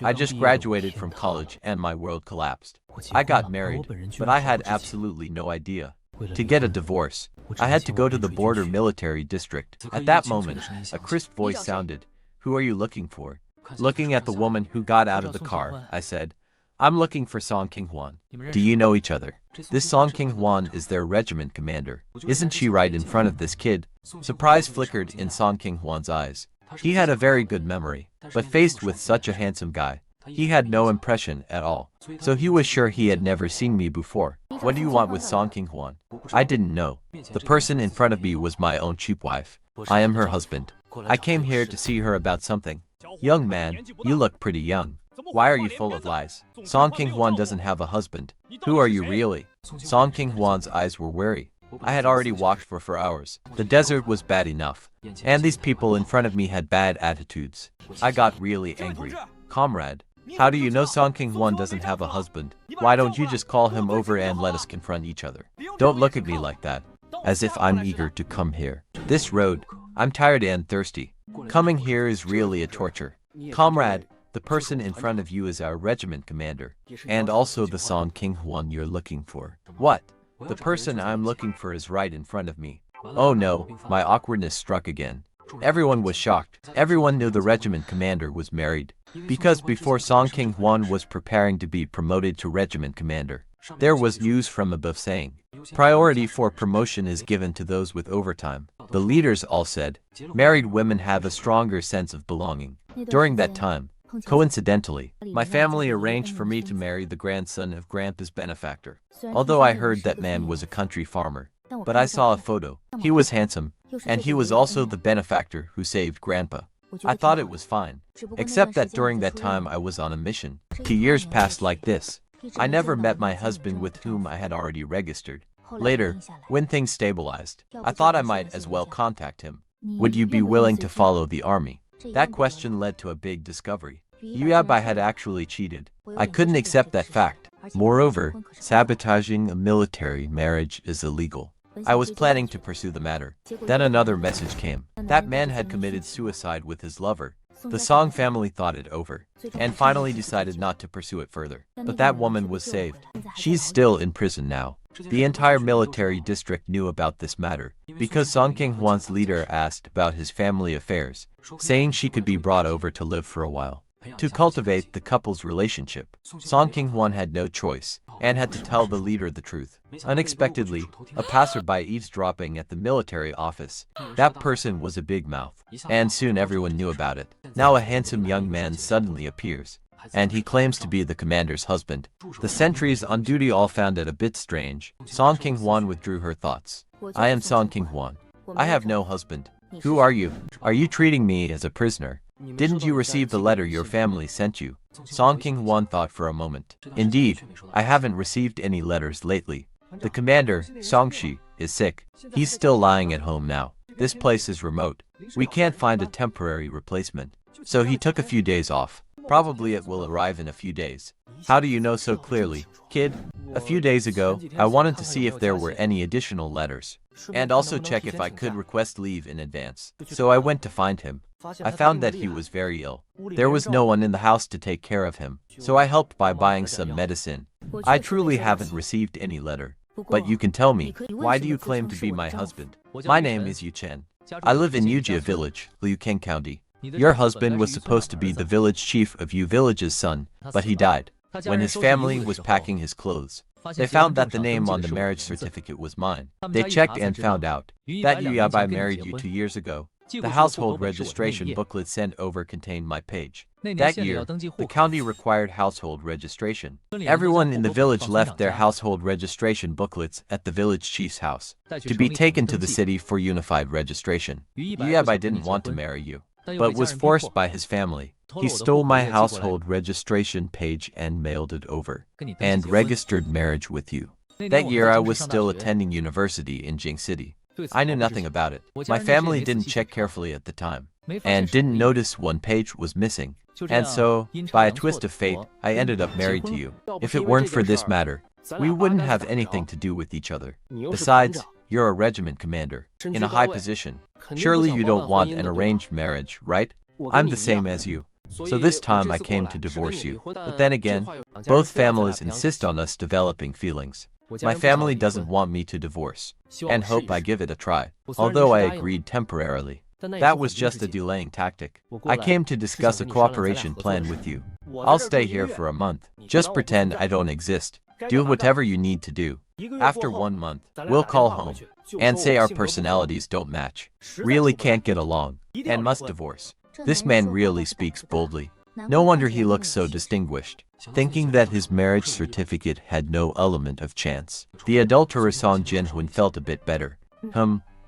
I just graduated from college and my world collapsed. I got married, but I had absolutely no idea. To get a divorce, I had to go to the border military district. At that moment, a crisp voice sounded. "Who are you looking for?" Looking at the woman who got out of the car, I said, "I'm looking for Song King-hwan. Do you know each other?" "This Song King-hwan is their regiment commander. Isn't she right in front of this kid?" Surprise flickered in Song King-hwan's eyes. He had a very good memory, but faced with such a handsome guy, he had no impression at all. So he was sure he had never seen me before. "What do you want with Song King-hwan?" I didn't know. The person in front of me was my own cheap wife. I am her husband. I came here to see her about something. "Young man, you look pretty young. Why are you full of lies? Song King-hwan doesn't have a husband. Who are you really?" Song King-hwan's eyes were weary. I had already walked for 4 hours. The desert was bad enough, and these people in front of me had bad attitudes. I got really angry. "Comrade, how do you know Song King-hwan doesn't have a husband? Why don't you just call him over and let us confront each other? Don't look at me like that, as if I'm eager to come here. This road, I'm tired and thirsty. Coming here is really a torture. Comrade, the person in front of you is our regiment commander, and also the Song King-hwan you're looking for." "What? The person I'm looking for is right in front of me." Oh no, my awkwardness struck again. Everyone was shocked. Everyone knew the regiment commander was married, because before Song King-hwan was preparing to be promoted to regiment commander, there was news from above saying, "Priority for promotion is given to those with overtime." The leaders all said, "Married women have a stronger sense of belonging." During that time, coincidentally, my family arranged for me to marry the grandson of Grandpa's benefactor. Although I heard that man was a country farmer, but I saw a photo. He was handsome, and he was also the benefactor who saved Grandpa. I thought it was fine, except that during that time I was on a mission. 2 years passed like this. I never met my husband with whom I had already registered. Later, when things stabilized, I thought I might as well contact him. "Would you be willing to follow the army?" That question led to a big discovery. I had actually cheated. I couldn't accept that fact. Moreover, sabotaging a military marriage is illegal. I was planning to pursue the matter. Then another message came. That man had committed suicide with his lover. The Song family thought it over, and finally decided not to pursue it further. But that woman was saved. She's still in prison now. The entire military district knew about this matter, because Song King-hwan's leader asked about his family affairs, saying she could be brought over to live for a while, to cultivate the couple's relationship. Song King-hwan had no choice, and had to tell the leader the truth. Unexpectedly, a passerby eavesdropping at the military office. That person was a big mouth, and soon everyone knew about it. Now a handsome young man suddenly appears, and he claims to be the commander's husband. The sentries on duty all found it a bit strange. Song King-hwan withdrew her thoughts. "I am Song King-hwan. I have no husband. Who are you? Are you treating me as a prisoner? Didn't you receive the letter your family sent you?" Song King-hwan thought for a moment. "Indeed, I haven't received any letters lately. The commander, Song-shi, is sick. He's still lying at home now. This place is remote. We can't find a temporary replacement. So he took a few days off. Probably it will arrive in a few days." "How do you know so clearly, kid?" "A few days ago, I wanted to see if there were any additional letters, and also check if I could request leave in advance. So I went to find him. I found that he was very ill. There was no one in the house to take care of him, so I helped by buying some medicine. I truly haven't received any letter. But you can tell me, why do you claim to be my husband?" "My name is Yu Chen. I live in Yujia village, Liuking County. Your husband was supposed to be the village chief of Yu village's son, but he died. When his family was packing his clothes, they found that the name on the marriage certificate was mine. They checked and found out that Yu Yabai married you 2 years ago. The household registration booklet sent over contained my page. That year, the county required household registration. Everyone in the village left their household registration booklets at the village chief's house, to be taken to the city for unified registration. Yabai didn't want to marry you, but was forced by his family. He stole my household registration page and mailed it over, and registered marriage with you. That year I was still attending university in Jing City. I knew nothing about it. My family didn't check carefully at the time, and didn't notice one page was missing. And so, by a twist of fate, I ended up married to you. If it weren't for this matter, we wouldn't have anything to do with each other. Besides, you're a regiment commander, in a high position. Surely you don't want an arranged marriage, right? I'm the same as you. So this time I came to divorce you. But then again, both families insist on us developing feelings. My family doesn't want me to divorce, and hope I give it a try, although I agreed temporarily. That was just a delaying tactic. I came to discuss a cooperation plan with you. I'll stay here for a month. Just pretend I don't exist. Do whatever you need to do. After 1 month, we'll call home and say our personalities don't match, really can't get along, and must divorce. This man really speaks boldly. No wonder he looks so distinguished. Thinking that his marriage certificate had no element of chance, the adulterer Song Jinhun felt a bit better.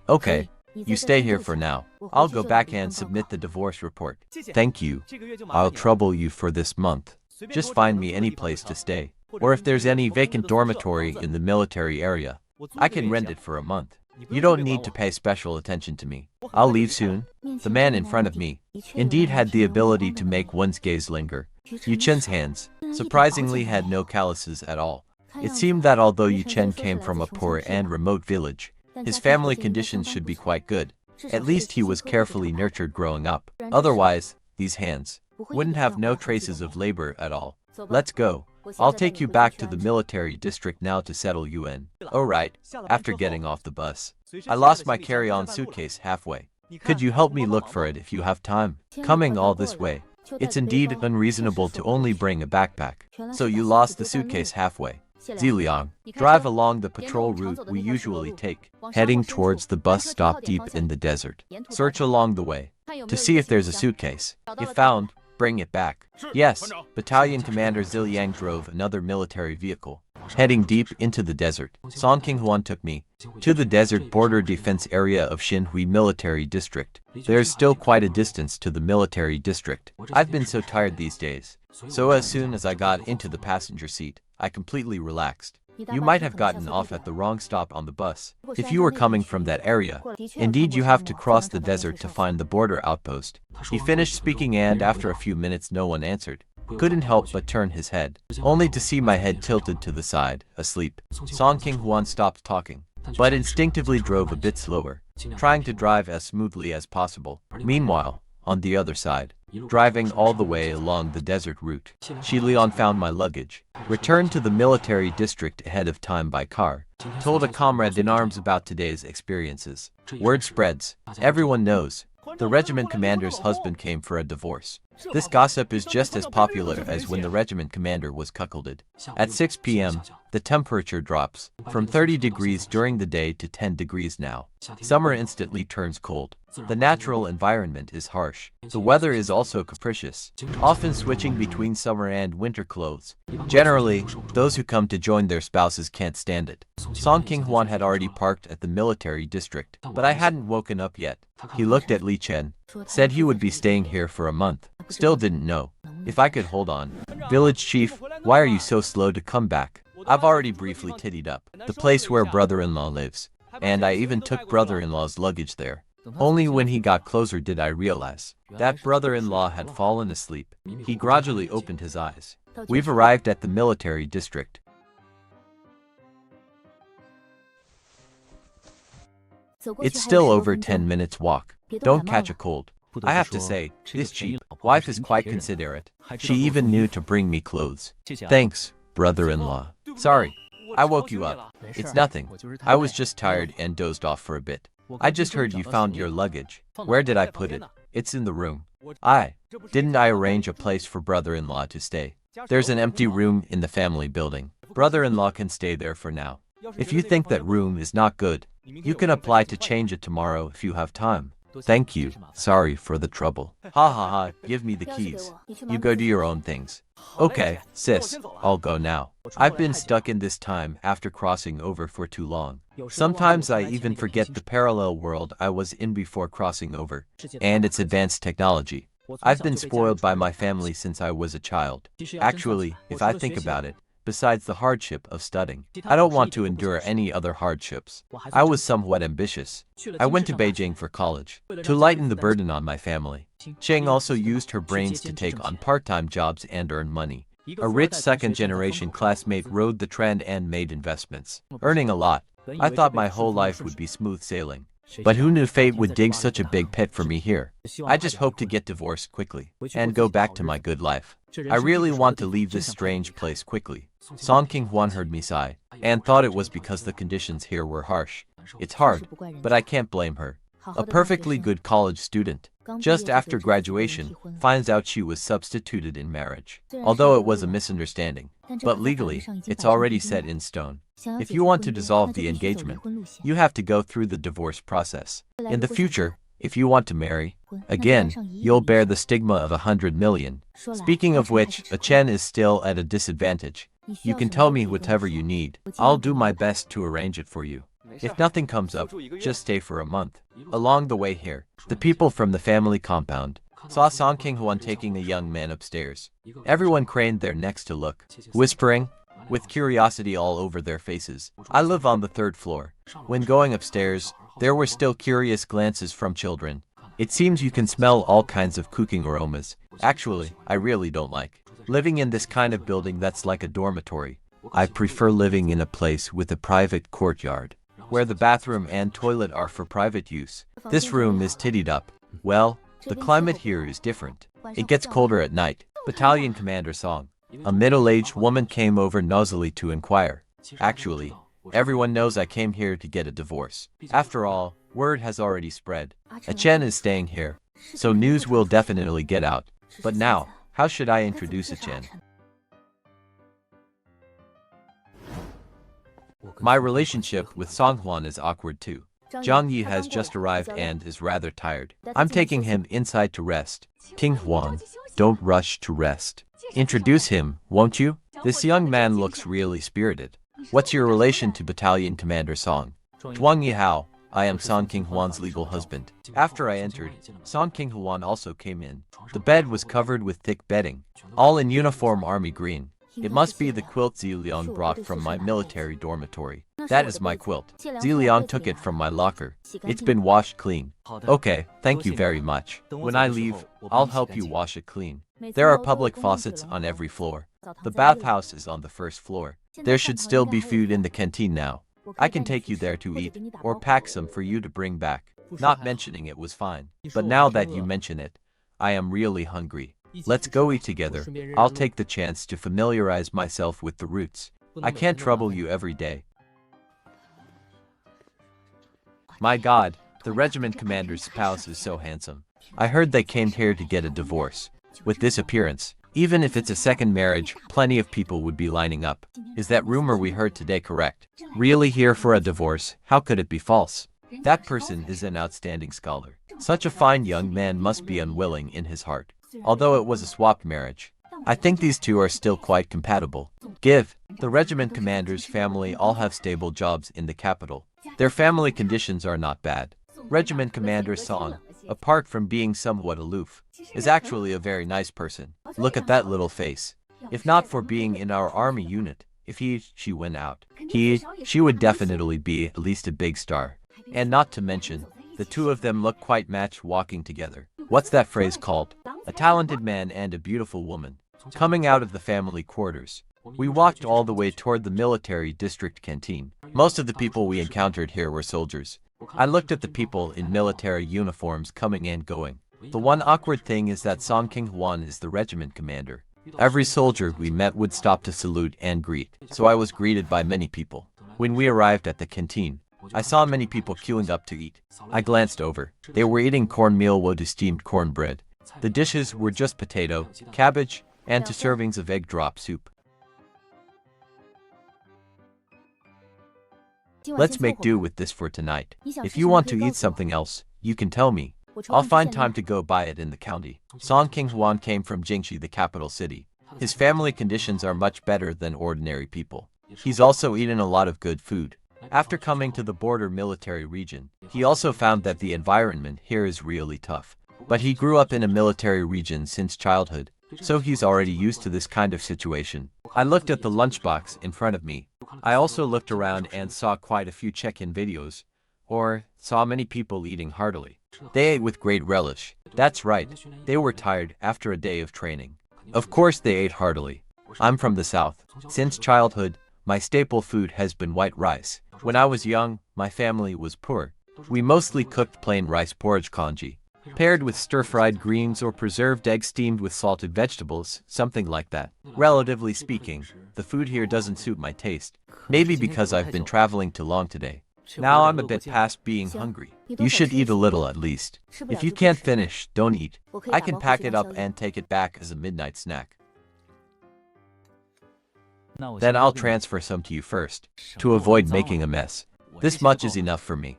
Okay. You stay here for now. I'll go back and submit the divorce report. Thank you. I'll trouble you for this month. Just find me any place to stay. Or if there's any vacant dormitory in the military area, I can rent it for a month. You don't need to pay special attention to me. I'll leave soon. The man in front of me indeed had the ability to make one's gaze linger. Yu Chen's hands, surprisingly, had no calluses at all. It seemed that although Yu Chen came from a poor and remote village, his family conditions should be quite good. At least he was carefully nurtured growing up. Otherwise, these hands wouldn't have no traces of labor at all. Let's go. I'll take you back to the military district now to settle you in. Oh right, after getting off the bus, I lost my carry-on suitcase halfway. Could you help me look for it if you have time? Coming all this way, it's indeed unreasonable to only bring a backpack. So you lost the suitcase halfway. Ziliang, drive along the patrol route we usually take, heading towards the bus stop deep in the desert. Search along the way to see if there's a suitcase. If found, bring it back. Yes, Battalion Commander Ziliang drove another military vehicle, heading deep into the desert. Song Qinghuan took me to the desert border defense area of Xinhui Military District. There's still quite a distance to the military district. I've been so tired these days. So as soon as I got into the passenger seat, I completely relaxed. You might have gotten off at the wrong stop on the bus. If you were coming from that area, indeed you have to cross the desert to find the border outpost. He finished speaking and after a few minutes no one answered. Couldn't help but turn his head, only to see my head tilted to the side, asleep. Song Qinghuan stopped talking, but instinctively drove a bit slower, trying to drive as smoothly as possible. Meanwhile, on the other side, driving all the way along the desert route, Shi Lian found my luggage, returned to the military district ahead of time by car, told a comrade in arms about today's experiences. Word spreads. Everyone knows. The regiment commander's husband came for a divorce. This gossip is just as popular as when the regiment commander was cuckolded. At 6 p.m., the temperature drops from 30 degrees during the day to 10 degrees now. Summer instantly turns cold. The natural environment is harsh. The weather is also capricious, often switching between summer and winter clothes. Generally, those who come to join their spouses can't stand it. Song Qinghuan had already parked at the military district, but I hadn't woken up yet. He looked at Li Chen, said he would be staying here for a month. Still didn't know if I could hold on. Village chief, why are you so slow to come back? I've already briefly tittied up the place where brother-in-law lives, and I even took brother-in-law's luggage there. Only when he got closer did I realize that brother-in-law had fallen asleep. He gradually opened his eyes. We've arrived at the military district. It's still over 10 minutes walk. Don't catch a cold. I have to say, this cheap wife is quite considerate. She even knew to bring me clothes. Thanks, brother-in-law. Sorry, I woke you up. It's nothing. I was just tired and dozed off for a bit. I just heard you found your luggage. Where did I put it? It's in the room. Didn't I arrange a place for brother-in-law to stay? There's an empty room in the family building. Brother-in-law can stay there for now. If you think that room is not good, you can apply to change it tomorrow if you have time. Thank you. Sorry for the trouble. Ha ha ha, give me the keys. You go do your own things. Okay, sis, I'll go now. I've been stuck in this time after crossing over for too long. Sometimes I even forget the parallel world I was in before crossing over, and its advanced technology. I've been spoiled by my family since I was a child. Actually, if I think about it, besides the hardship of studying, I don't want to endure any other hardships. I was somewhat ambitious. I went to Beijing for college, to lighten the burden on my family. Cheng also used her brains to take on part-time jobs and earn money. A rich second-generation classmate rode the trend and made investments, earning a lot. I thought my whole life would be smooth sailing. But who knew fate would dig such a big pit for me here? I just hope to get divorced quickly and go back to my good life. I really want to leave this strange place quickly. Song King-hwan heard me sigh and thought it was because the conditions here were harsh. It's hard, but I can't blame her. A perfectly good college student, just after graduation, finds out she was substituted in marriage, although it was a misunderstanding. But legally, it's already set in stone. If you want to dissolve the engagement, you have to go through the divorce process. In the future, if you want to marry, again, you'll bear the stigma of 100 million. Speaking of which, a Chen is still at a disadvantage. You can tell me whatever you need. I'll do my best to arrange it for you. If nothing comes up, just stay for a month. Along the way here, the people from the family compound saw Song King-hwan taking a young man upstairs. Everyone craned their necks to look, whispering, with curiosity all over their faces. I live on the 3rd floor. When going upstairs, there were still curious glances from children. It seems you can smell all kinds of cooking aromas. Actually, I really don't like living in this kind of building that's like a dormitory. I prefer living in a place with a private courtyard, where the bathroom and toilet are for private use. This room is tittied up. Well, the climate here is different. It gets colder at night. Battalion Commander Song. A middle-aged woman came over nosily to inquire. Actually, everyone knows I came here to get a divorce. After all, word has already spread. A Chen is staying here, so news will definitely get out. But now, how should I introduce a Chen? My relationship with Songhwan is awkward too. Zhang Yi has just arrived and is rather tired. I'm taking him inside to rest. King-hwan, don't rush to rest. Introduce him, won't you? This young man looks really spirited. What's your relation to Battalion Commander Song? Zhuang Yihao, I am Song King-hwan's legal husband. After I entered, Song King-hwan also came in. The bed was covered with thick bedding, all in uniform army green. It must be the quilt Ziliang brought from my military dormitory. That is my quilt. Ziliang took it from my locker. It's been washed clean. Okay, thank you very much. When I leave, I'll help you wash it clean. There are public faucets on every floor. The bathhouse is on the 1st floor. There should still be food in the canteen now. I can take you there to eat, or pack some for you to bring back. Not mentioning it was fine, but now that you mention it, I am really hungry. Let's go eat together. I'll take the chance to familiarize myself with the routes. I can't trouble you every day. My God, the regiment commander's spouse is so handsome. I heard they came here to get a divorce. With this appearance, even if it's a second marriage, plenty of people would be lining up. Is that rumor we heard today correct? Really here for a divorce? How could it be false? That person is an outstanding scholar. Such a fine young man must be unwilling in his heart. Although it was a swapped marriage, I think these two are still quite compatible. The regiment commander's family all have stable jobs in the capital. Their family conditions are not bad. Regiment Commander Song, apart from being somewhat aloof, is actually a very nice person. Look at that little face. If not for being in our army unit, if she went out, she would definitely be at least a big star. And not to mention, the two of them look quite matched walking together. What's that phrase called? A talented man and a beautiful woman. Coming out of the family quarters, we walked all the way toward the military district canteen. Most of the people we encountered here were soldiers. I looked at the people in military uniforms coming and going. The one awkward thing is that Song King-hwan is the regiment commander. Every soldier we met would stop to salute and greet, so I was greeted by many people. When we arrived at the canteen, I saw many people queuing up to eat. I glanced over. They were eating cornmeal with steamed cornbread. The dishes were just potato, cabbage, and 2 servings of egg drop soup. Let's make do with this for tonight. If you want to eat something else, you can tell me. I'll find time to go buy it in the county. Song King-hwan came from Jingxi, the capital city. His family conditions are much better than ordinary people. He's also eaten a lot of good food. After coming to the border military region, he also found that the environment here is really tough. But he grew up in a military region since childhood, so he's already used to this kind of situation. I looked at the lunchbox in front of me. I also looked around and saw quite a few check-in videos, or saw many people eating heartily. They ate with great relish. That's right, they were tired after a day of training. Of course they ate heartily. I'm from the south. Since childhood, my staple food has been white rice. When I was young, my family was poor, We mostly cooked plain rice porridge congee, paired with stir-fried greens or preserved eggs steamed with salted vegetables, something like that. Relatively speaking, the food here doesn't suit my taste. Maybe because I've been traveling too long today. Now I'm a bit past being hungry. You should eat a little at least. If you can't finish, don't eat. I can pack it up and take it back as a midnight snack. Then I'll transfer some to you first, to avoid making a mess. This much is enough for me.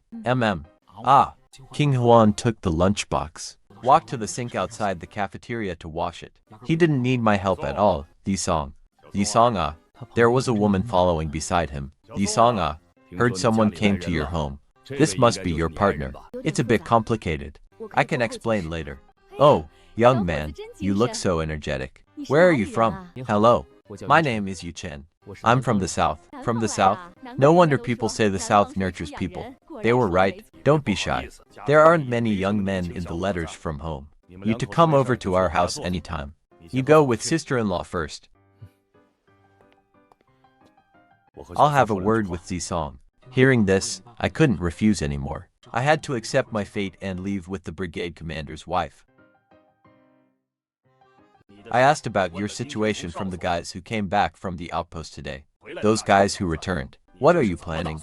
Ah, King Huan took the lunchbox, walked to the sink outside the cafeteria to wash it. He didn't need my help at all. Di-song. Di-song There was a woman following beside him. Di-song Heard someone came to your home. This must be your partner. It's a bit complicated. I can explain later. Oh, young man, you look so energetic. Where are you from? Hello. My name is Yu Chen. I'm from the South. From the South? No wonder people say the South nurtures people. They were right. Don't be shy. There aren't many young men in the letters from home. You to come over to our house anytime. You go with sister-in-law first. I'll have a word with Zisong. Hearing this, I couldn't refuse anymore. I had to accept my fate and leave with the brigade commander's wife. I asked about your situation from the guys who came back from the outpost today. Those guys who returned. What are you planning?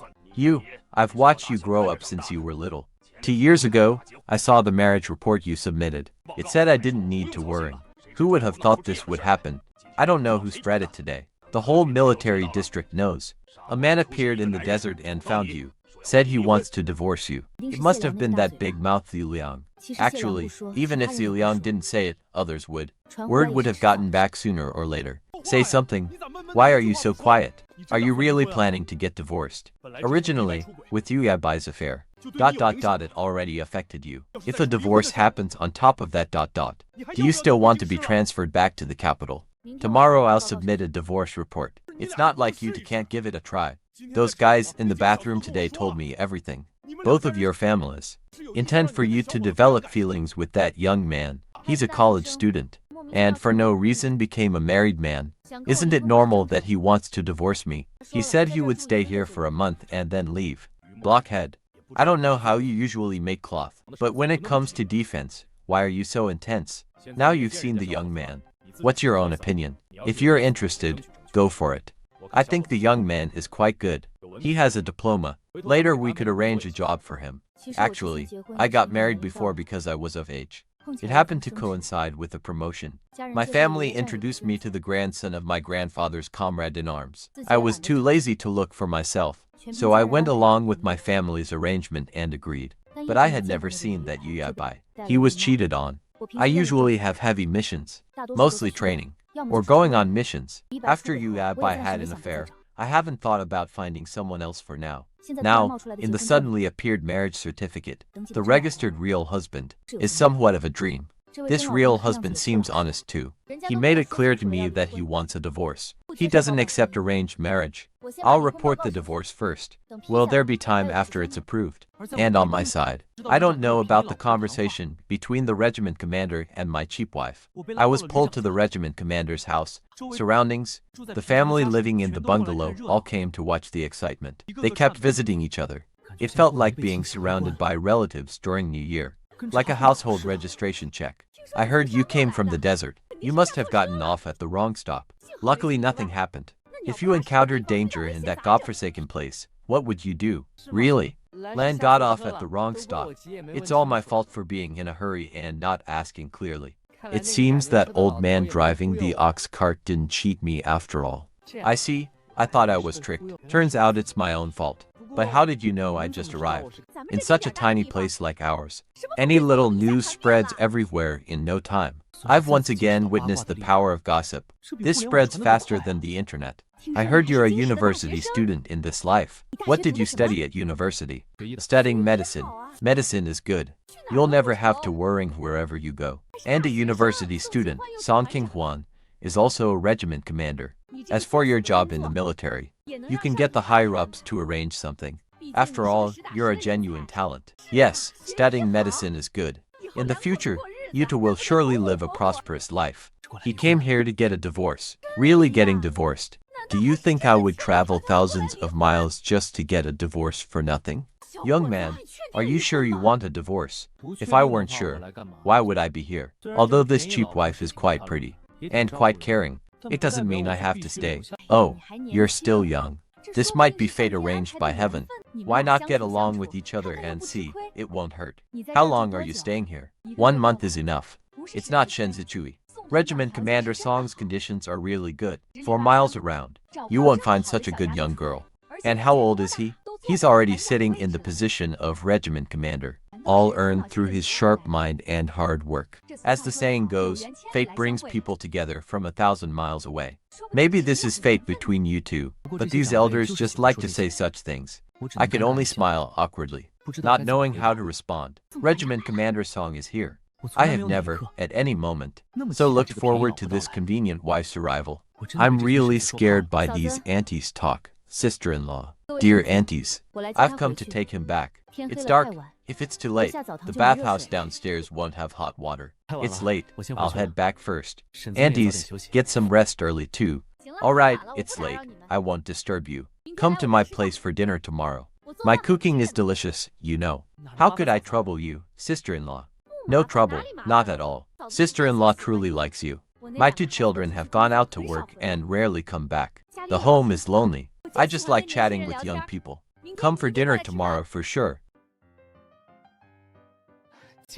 I've watched you grow up since you were little. 2 years ago, I saw the marriage report you submitted. It said I didn't need to worry. Who would have thought this would happen? I don't know who spread it today. The whole military district knows. A man appeared in the desert and found you. Said he wants to divorce you. It must have been that big-mouthed Ziliang. Actually, even if Ziliang didn't say it, others would. Word would have gotten back sooner or later. Say something. Why are you so quiet? Are you really planning to get divorced? Originally, with Yuyabai's affair, ... it already affected you. If a divorce happens on top of that ... do you still want to be transferred back to the capital? Tomorrow I'll submit a divorce report. It's not like you can't give it a try. Those guys in the bathroom today told me everything. Both of your families intend for you to develop feelings with that young man. He's a college student, and for no reason became a married man. Isn't it normal that he wants to divorce me? He said he would stay here for a month and then leave. Blockhead. I don't know how you usually make cloth, but when it comes to defense, why are you so intense? Now you've seen the young man. What's your own opinion? If you're interested, go for it. I think the young man is quite good. He has a diploma. Later we could arrange a job for him. Actually, I got married before because I was of age. It happened to coincide with a promotion. My family introduced me to the grandson of my grandfather's comrade in arms. I was too lazy to look for myself, so I went along with my family's arrangement and agreed. But I had never seen that Yuyabai. He was cheated on. I usually have heavy missions, mostly training, or going on missions. After Yuyabai had an affair, I haven't thought about finding someone else for now. Now, in the suddenly appeared marriage certificate, the registered real husband is somewhat of a dream. This real husband seems honest too. He made it clear to me that he wants a divorce. He doesn't accept arranged marriage. I'll report the divorce first. Will there be time after it's approved? And on my side, I don't know about the conversation between the regiment commander and my cheap wife. I was pulled to the regiment commander's house. Surroundings, the family living in the bungalow all came to watch the excitement. They kept visiting each other. It felt like being surrounded by relatives during New Year. Like a household registration check. I heard you came from the desert. You must have gotten off at the wrong stop. Luckily nothing happened. If you encountered danger in that godforsaken place, what would you do? Really? Lan got off at the wrong stop. It's all my fault for being in a hurry and not asking clearly. It seems that old man driving the ox cart didn't cheat me after all. I see. I thought I was tricked. Turns out it's my own fault. But how did you know I just arrived? In such a tiny place like ours, any little news spreads everywhere in no time. I've once again witnessed the power of gossip. This spreads faster than the internet. I heard you're a university student in this life. What did you study at university? Studying medicine. Medicine is good. You'll never have to worry wherever you go. And a university student, Song King Huan, is also a regiment commander. As for your job in the military, you can get the higher-ups to arrange something. After all, you're a genuine talent. Yes, studying medicine is good. In the future, Yuta will surely live a prosperous life. He came here to get a divorce. Really getting divorced. Do you think I would travel thousands of miles just to get a divorce for nothing? Young man, are you sure you want a divorce? If I weren't sure, why would I be here? Although this cheap wife is quite pretty and quite caring, it doesn't mean I have to stay. Oh, you're still young. This might be fate arranged by heaven. Why not get along with each other and see? It won't hurt. How long are you staying here? 1 month is enough. It's not Shenzichui. Regiment Commander Song's conditions are really good. 4 miles around. You won't find such a good young girl. And how old is he? He's already sitting in the position of regiment commander, all earned through his sharp mind and hard work. As the saying goes, fate brings people together from 1,000 miles away. Maybe this is fate between you two, but these elders just like to say such things. I could only smile awkwardly, not knowing how to respond. Regiment Commander Song is here. I have never, at any moment, so looked forward to this convenient wife's arrival. I'm really scared by these aunties' talk. Sister-in-law. Dear aunties, I've come to take him back. It's dark. If it's too late, the bathhouse downstairs won't have hot water. It's late. I'll head back first. Aunties, get some rest early too. Alright, it's late. I won't disturb you. Come to my place for dinner tomorrow. My cooking is delicious, you know. How could I trouble you, sister-in-law? No trouble, not at all. Sister-in-law truly likes you. My 2 children have gone out to work and rarely come back. The home is lonely. I just like chatting with young people. Come for dinner tomorrow for sure.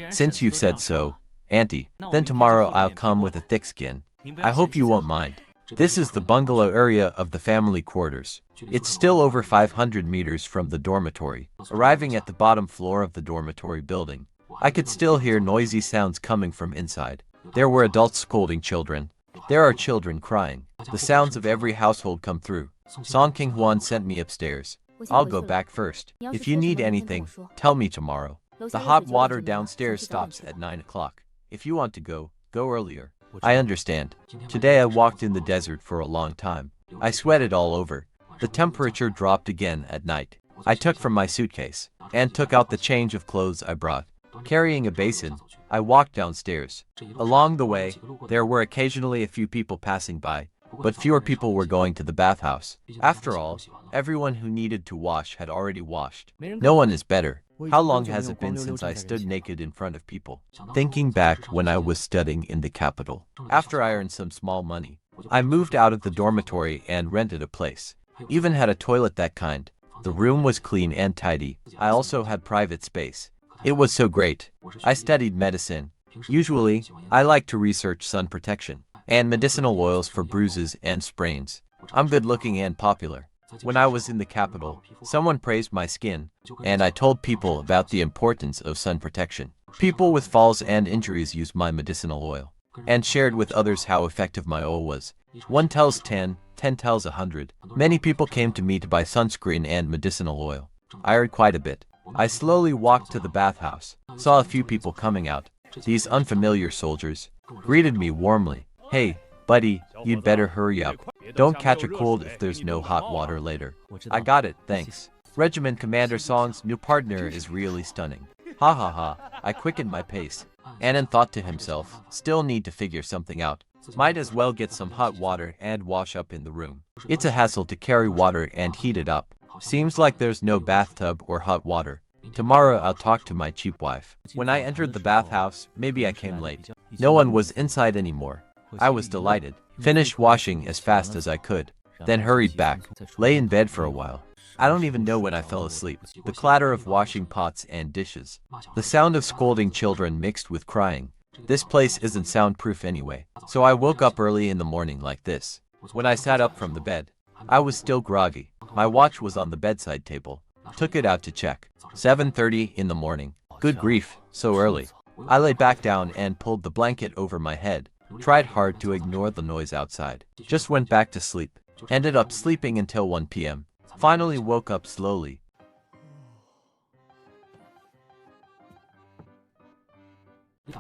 Since you've said so, auntie, then tomorrow I'll come with a thick skin. I hope you won't mind. This is the bungalow area of the family quarters. It's still over 500 meters from the dormitory. Arriving at the bottom floor of the dormitory building, I could still hear noisy sounds coming from inside. There were adults scolding children. There are children crying. The sounds of every household come through. Song King-hwan sent me upstairs. I'll go back first. If you need anything, tell me tomorrow. The hot water downstairs stops at 9 o'clock. If you want to go, go earlier. I understand. Today I walked in the desert for a long time. I sweated all over. The temperature dropped again at night. I took from my suitcase and took out the change of clothes I brought. Carrying a basin, I walked downstairs. Along the way, there were occasionally a few people passing by, but fewer people were going to the bathhouse. After all, everyone who needed to wash had already washed. No one is better. How long has it been since I stood naked in front of people? Thinking back when I was studying in the capital. After I earned some small money, I moved out of the dormitory and rented a place. Even had a toilet that kind. The room was clean and tidy. I also had private space. It was so great. I studied medicine. Usually, I like to research sun protection and medicinal oils for bruises and sprains. I'm good looking and popular. When I was in the capital, someone praised my skin, and I told people about the importance of sun protection. People with falls and injuries used my medicinal oil, and shared with others how effective my oil was. 1 tells 10, 10 tells 100. Many people came to me to buy sunscreen and medicinal oil. I earned quite a bit. I slowly walked to the bathhouse, saw a few people coming out. These unfamiliar soldiers greeted me warmly. Hey, buddy, you'd better hurry up. Don't catch a cold if there's no hot water later. I got it, thanks. Regiment Commander Song's new partner is really stunning. Ha ha ha, I quickened my pace. Annan thought to himself, still need to figure something out. Might as well get some hot water and wash up in the room. It's a hassle to carry water and heat it up. Seems like there's no bathtub or hot water. Tomorrow I'll talk to my cheap wife. When I entered the bathhouse, maybe I came late. No one was inside anymore. I was delighted. Finished washing as fast as I could, then hurried back. Lay in bed for a while. I don't even know when I fell asleep. The clatter of washing pots and dishes. The sound of scolding children mixed with crying. This place isn't soundproof anyway. So I woke up early in the morning like this. When I sat up from the bed, I was still groggy. My watch was on the bedside table. Took it out to check. 7:30 in the morning. Good grief, so early. I lay back down and pulled the blanket over my head. Tried hard to ignore the noise outside. Just went back to sleep. Ended up sleeping until 1 p.m. Finally woke up slowly.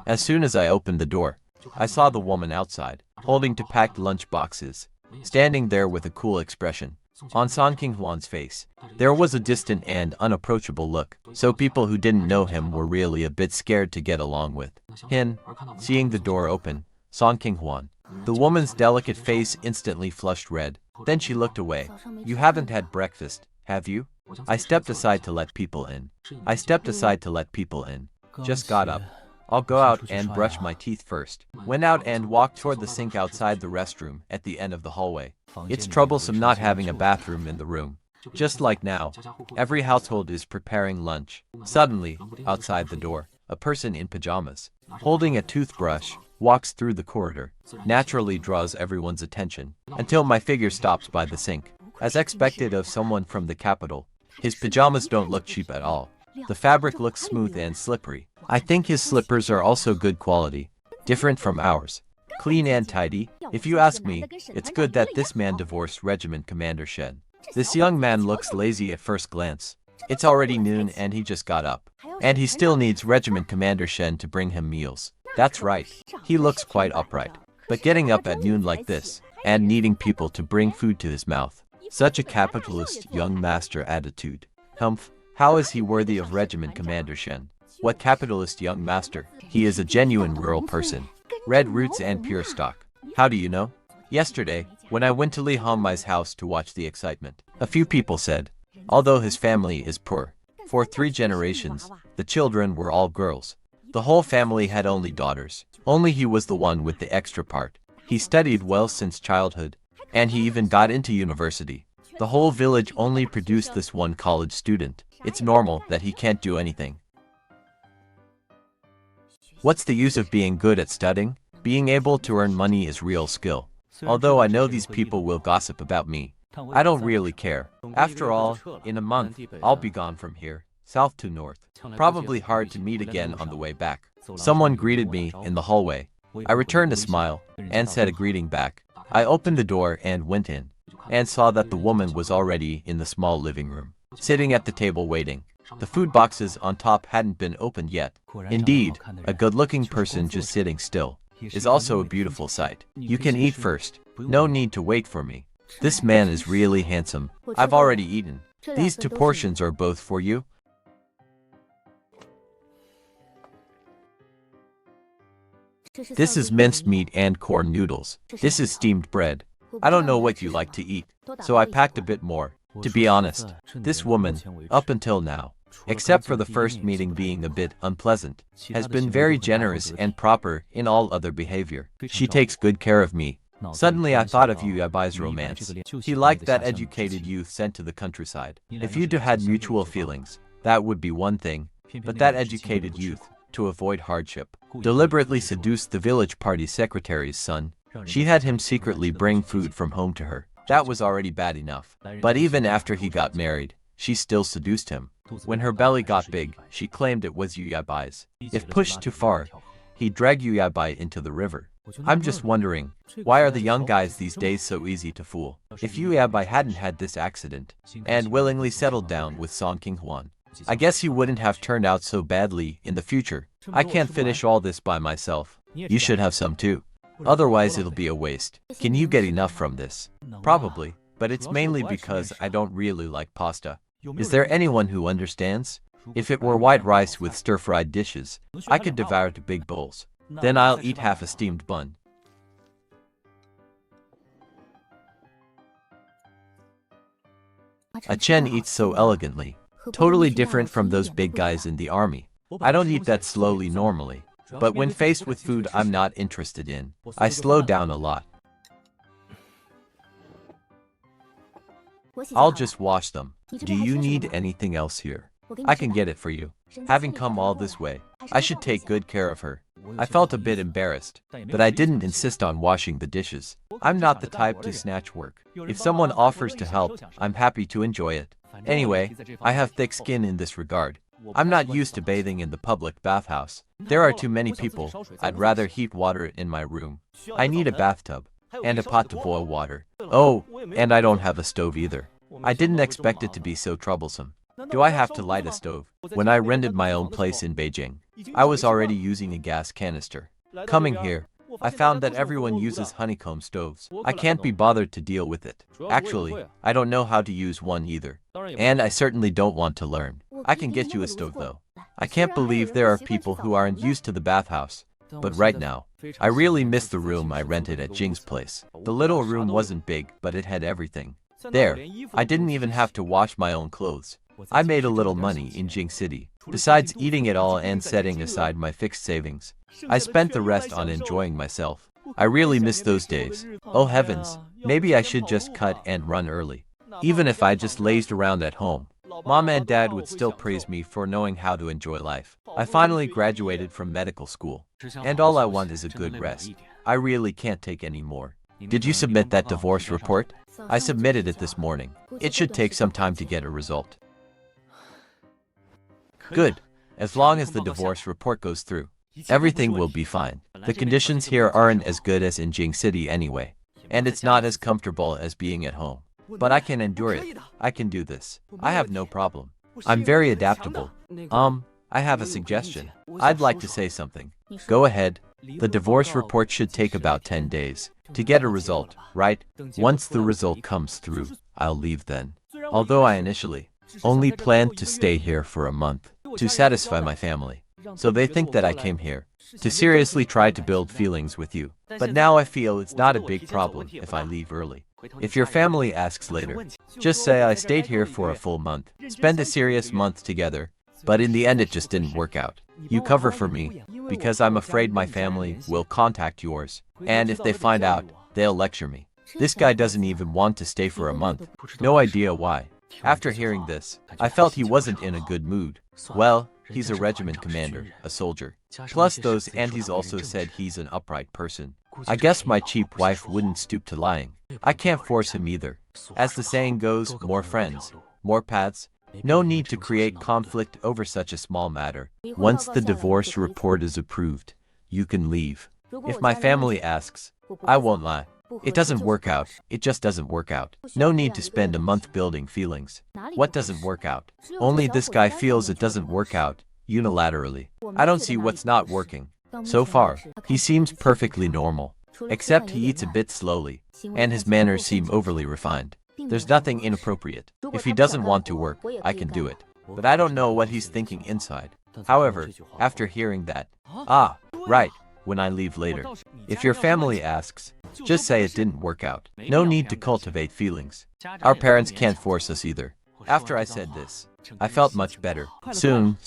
As soon as I opened the door, I saw the woman outside, holding 2 packed lunch boxes, standing there with a cool expression. On Song King-hwan's face, there was a distant and unapproachable look, so people who didn't know him were really a bit scared to get along with. Seeing the door open, Song King-hwan. The woman's delicate face instantly flushed red. Then she looked away. You haven't had breakfast, have you? I stepped aside to let people in. I stepped aside to let people in. Just got up. I'll go out and brush my teeth first. Went out and walked toward the sink outside the restroom at the end of the hallway. It's troublesome not having a bathroom in the room. Just like now, every household is preparing lunch. Suddenly, outside the door, a person in pajamas, holding a toothbrush, walks through the corridor. Naturally draws everyone's attention, until my figure stops by the sink. As expected of someone from the capital, his pajamas don't look cheap at all. The fabric looks smooth and slippery. I think his slippers are also good quality, different from ours. Clean and tidy. If you ask me, it's good that this man divorced Regiment Commander Shen. This young man looks lazy at first glance. It's already noon and he just got up. And he still needs Regiment Commander Shen to bring him meals. That's right. He looks quite upright. But getting up at noon like this, and needing people to bring food to his mouth. Such a capitalist young master attitude. Humph, how is he worthy of Regiment Commander Shen? What capitalist young master? He is a genuine rural person. Red roots and pure stock. How do you know? Yesterday, when I went to Li Hongmai's house to watch the excitement, a few people said, although his family is poor, for 3 generations, the children were all girls. The whole family had only daughters. Only he was the one with the extra part. He studied well since childhood, and he even got into university. The whole village only produced this one college student. It's normal that he can't do anything. What's the use of being good at studying? Being able to earn money is real skill. Although I know these people will gossip about me, I don't really care. After all, in a month, I'll be gone from here, south to north. Probably hard to meet again on the way back. Someone greeted me in the hallway. I returned a smile and said a greeting back. I opened the door and went in, and saw that the woman was already in the small living room, sitting at the table waiting. The food boxes on top hadn't been opened yet. Indeed, a good-looking person just sitting still is also a beautiful sight. You can eat first. No need to wait for me. This man is really handsome. I've already eaten. These 2 portions are both for you. This is minced meat and corn noodles. This is steamed bread. I don't know what you like to eat, so I packed a bit more. To be honest, this woman, up until now, except for the first meeting being a bit unpleasant, has been very generous and proper in all other behavior. She takes good care of me. Suddenly I thought of Yu Yabai's romance. He liked that educated youth sent to the countryside. If you two had mutual feelings, that would be one thing, but that educated youth, to avoid hardship, deliberately seduced the village party secretary's son. She had him secretly bring food from home to her. That was already bad enough. But even after he got married, she still seduced him. When her belly got big, she claimed it was Yu Yabai's. If pushed too far, he'd drag Yu Yabai into the river. I'm just wondering, why are the young guys these days so easy to fool? If Yu Yabai hadn't had this accident, and willingly settled down with Song Qinghwan, I guess he wouldn't have turned out so badly in the future. I can't finish all this by myself. You should have some too. Otherwise it'll be a waste. Can you get enough from this? Probably, but it's mainly because I don't really like pasta. Is there anyone who understands? If it were white rice with stir-fried dishes, I could devour 2 big bowls. Then I'll eat half a steamed bun. A Chen eats so elegantly. Totally different from those big guys in the army. I don't eat that slowly normally. But when faced with food I'm not interested in, I slow down a lot. I'll just wash them. Do you need anything else here? I can get it for you. Having come all this way, I should take good care of her. I felt a bit embarrassed, but I didn't insist on washing the dishes. I'm not the type to snatch work. If someone offers to help, I'm happy to enjoy it. Anyway, I have thick skin in this regard. I'm not used to bathing in the public bathhouse. There are too many people. I'd rather heat water in my room. I need a bathtub and a pot to boil water. Oh, and I don't have a stove either. I didn't expect it to be so troublesome. Do I have to light a stove? When I rented my own place in Beijing, I was already using a gas canister. Coming here, I found that everyone uses honeycomb stoves. I can't be bothered to deal with it. Actually, I don't know how to use one either. And I certainly don't want to learn. I can get you a stove though. I can't believe there are people who aren't used to the bathhouse. But right now, I really miss the room I rented at Jing's place. The little room wasn't big, but it had everything. There, I didn't even have to wash my own clothes. I made a little money in Jing City. Besides eating it all and setting aside my fixed savings, I spent the rest on enjoying myself. I really miss those days. Oh heavens, maybe I should just cut and run early. Even if I just lazed around at home, Mom and Dad would still praise me for knowing how to enjoy life. I finally graduated from medical school, and all I want is a good rest. I really can't take any more. Did you submit that divorce report? I submitted it this morning. It should take some time to get a result. Good. As long as the divorce report goes through, everything will be fine. The conditions here aren't as good as in Jing City anyway, and it's not as comfortable as being at home. But I can endure it. I can do this. I have no problem. I'm very adaptable. I have a suggestion. I'd like to say something. Go ahead. The divorce report should take about 10 days to get a result, right? Once the result comes through, I'll leave then. Although I initially only planned to stay here for a month to satisfy my family. So they think that I came here to seriously try to build feelings with you. But now I feel it's not a big problem if I leave early. If your family asks later, just say I stayed here for a full month, spent a serious month together, but in the end it just didn't work out. You cover for me, because I'm afraid my family will contact yours, and if they find out, they'll lecture me. This guy doesn't even want to stay for a month. No idea why. After hearing this, I felt he wasn't in a good mood. Well, he's a regiment commander, a soldier. Plus those aunties also said he's an upright person. I guess my cheap wife wouldn't stoop to lying. I can't force him either. As the saying goes, more friends, more paths. No need to create conflict over such a small matter. Once the divorce report is approved, you can leave. If my family asks, I won't lie. It doesn't work out. It just doesn't work out. No need to spend a month building feelings. What doesn't work out? Only this guy feels it doesn't work out, unilaterally. I don't see what's not working. So far, he seems perfectly normal. Except he eats a bit slowly, and his manners seem overly refined. There's nothing inappropriate. If he doesn't want to work, I can do it. But I don't know what he's thinking inside. However, after hearing that, right, when I leave later. If your family asks, just say it didn't work out. No need to cultivate feelings. Our parents can't force us either. After I said this, I felt much better. Soon,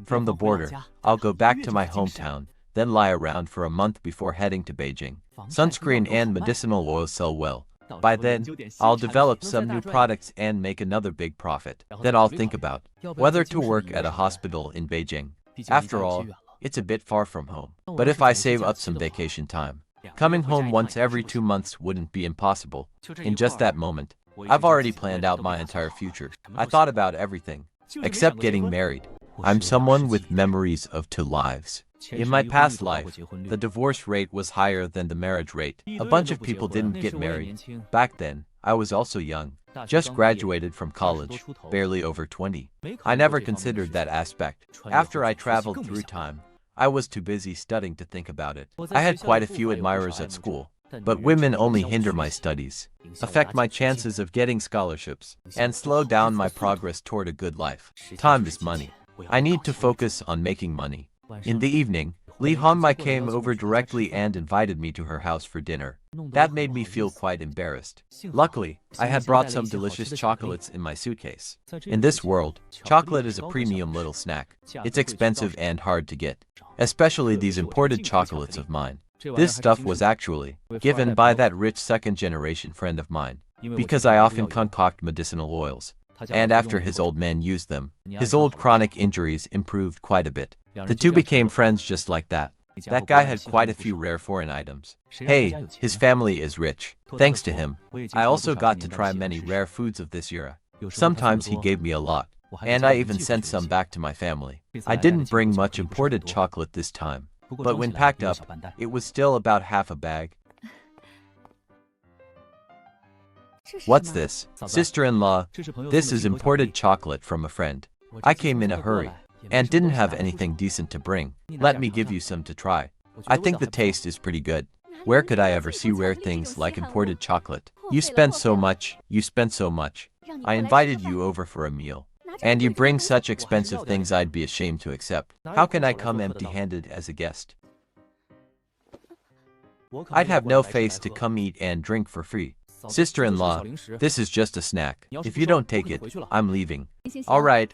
from the border, I'll go back to my hometown, then lie around for a month before heading to Beijing. Sunscreen and medicinal oils sell well. By then, I'll develop some new products and make another big profit. Then I'll think about whether to work at a hospital in Beijing. After all, it's a bit far from home. But if I save up some vacation time, coming home once every 2 months wouldn't be impossible. In just that moment, I've already planned out my entire future. I thought about everything, except getting married. I'm someone with memories of 2 lives. In my past life, the divorce rate was higher than the marriage rate. A bunch of people didn't get married. Back then, I was also young. Just graduated from college, barely over 20. I never considered that aspect. After I traveled through time, I was too busy studying to think about it. I had quite a few admirers at school, but women only hinder my studies, affect my chances of getting scholarships, and slow down my progress toward a good life. Time is money. I need to focus on making money. In the evening, Li Hongmai came over directly and invited me to her house for dinner. That made me feel quite embarrassed. Luckily, I had brought some delicious chocolates in my suitcase. In this world, chocolate is a premium little snack. It's expensive and hard to get, especially these imported chocolates of mine. This stuff was actually given by that rich second-generation friend of mine, because I often concoct medicinal oils. And after his old man used them, his old chronic injuries improved quite a bit. The two became friends just like that. That guy had quite a few rare foreign items. Hey, his family is rich. Thanks to him, I also got to try many rare foods of this era. Sometimes he gave me a lot, and I even sent some back to my family. I didn't bring much imported chocolate this time, but when packed up, it was still about half a bag. What's this? Sister-in-law, this is imported chocolate from a friend. I came in a hurry and didn't have anything decent to bring. Let me give you some to try. I think the taste is pretty good. Where could I ever see rare things like imported chocolate? You spend so much. I invited you over for a meal, and you bring such expensive things I'd be ashamed to accept. How can I come empty-handed as a guest? I'd have no face to come eat and drink for free. Sister-in-law, this is just a snack. If you don't take it, I'm leaving. All right,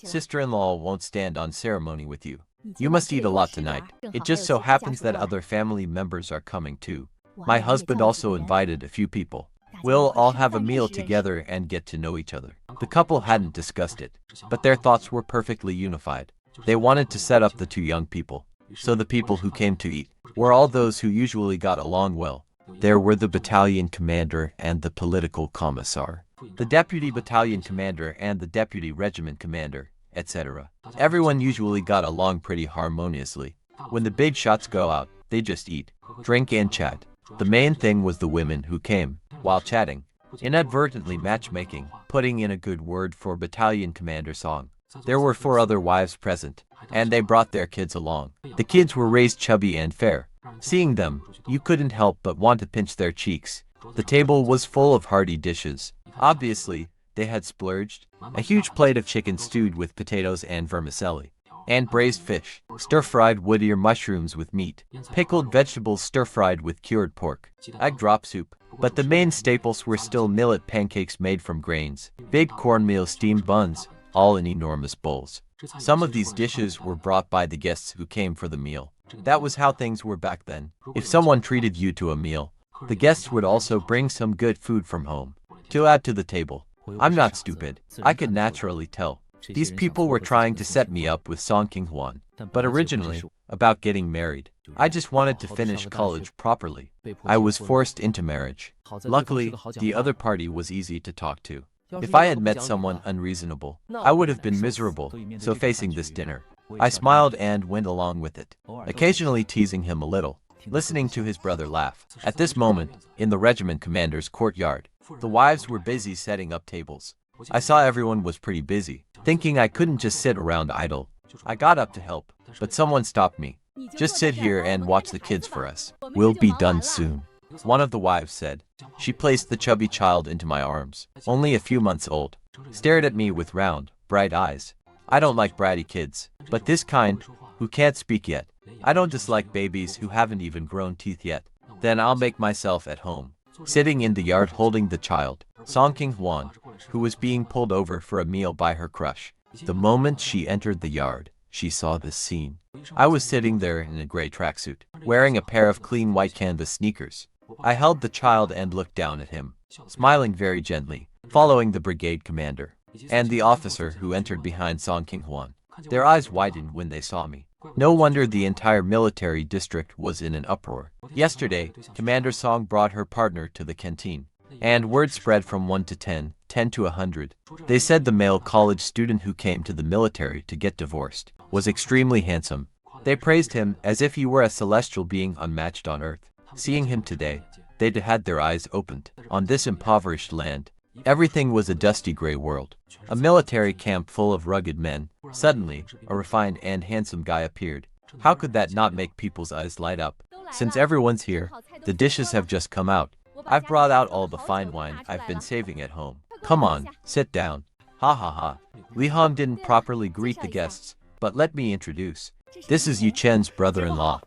sister-in-law won't stand on ceremony with you. You must eat a lot tonight. It just so happens that other family members are coming too. My husband also invited a few people. We'll all have a meal together and get to know each other. The couple hadn't discussed it, but their thoughts were perfectly unified. They wanted to set up the two young people. So the people who came to eat were all those who usually got along well. There were the battalion commander and the political commissar, the deputy battalion commander and the deputy regiment commander, etc. Everyone usually got along pretty harmoniously. When the big shots go out, they just eat, drink and chat. The main thing was the women who came, while chatting, inadvertently matchmaking, putting in a good word for battalion commander Song. There were 4 other wives present, and they brought their kids along. The kids were raised chubby and fair. Seeing them, you couldn't help but want to pinch their cheeks. The table was full of hearty dishes. Obviously, they had splurged. A huge plate of chicken stewed with potatoes and vermicelli, and braised fish, stir-fried wood ear mushrooms with meat, pickled vegetables stir-fried with cured pork, egg drop soup. But the main staples were still millet pancakes made from grains, baked cornmeal steamed buns, all in enormous bowls. Some of these dishes were brought by the guests who came for the meal. That was how things were back then. If someone treated you to a meal, the guests would also bring some good food from home to add to the table. I'm not stupid. I could naturally tell. These people were trying to set me up with Song King-hwan. But originally, about getting married, I just wanted to finish college properly. I was forced into marriage. Luckily, the other party was easy to talk to. If I had met someone unreasonable, I would have been miserable. So facing this dinner, I smiled and went along with it, occasionally teasing him a little, listening to his brother laugh. At this moment, in the regiment commander's courtyard, the wives were busy setting up tables. I saw everyone was pretty busy, thinking I couldn't just sit around idle. I got up to help, but someone stopped me. Just sit here and watch the kids for us. We'll be done soon. One of the wives said. She placed the chubby child into my arms, only a few months old, stared at me with round, bright eyes. I don't like bratty kids, but this kind, who can't speak yet. I don't dislike babies who haven't even grown teeth yet. Then I'll make myself at home. Sitting in the yard holding the child, Song King-hwan, who was being pulled over for a meal by her crush. The moment she entered the yard, she saw this scene. I was sitting there in a gray tracksuit, wearing a pair of clean white canvas sneakers. I held the child and looked down at him, smiling very gently, following the brigade commander and the officer who entered behind Song King-hwan. Their eyes widened when they saw me. No wonder the entire military district was in an uproar. Yesterday, Commander Song brought her partner to the canteen, and word spread from 1 to 10, 10 to 100. They said the male college student who came to the military to get divorced was extremely handsome. They praised him as if he were a celestial being unmatched on earth. Seeing him today, they'd had their eyes opened. On this impoverished land, everything was a dusty gray world. A military camp full of rugged men. Suddenly, a refined and handsome guy appeared. How could that not make people's eyes light up? Since everyone's here, the dishes have just come out. I've brought out all the fine wine I've been saving at home. Come on, sit down. Ha ha ha. Li Hong didn't properly greet the guests, but let me introduce. This is Yu Chen's brother-in-law.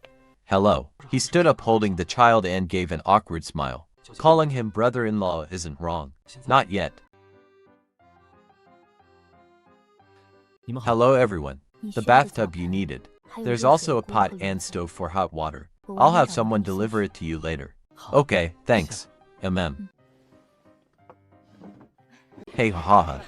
Hello. He stood up holding the child and gave an awkward smile. Calling him brother-in-law isn't wrong. Not yet. Hello everyone. The bathtub you needed. There's also a pot and stove for hot water. I'll have someone deliver it to you later. Okay, thanks. Hey haha.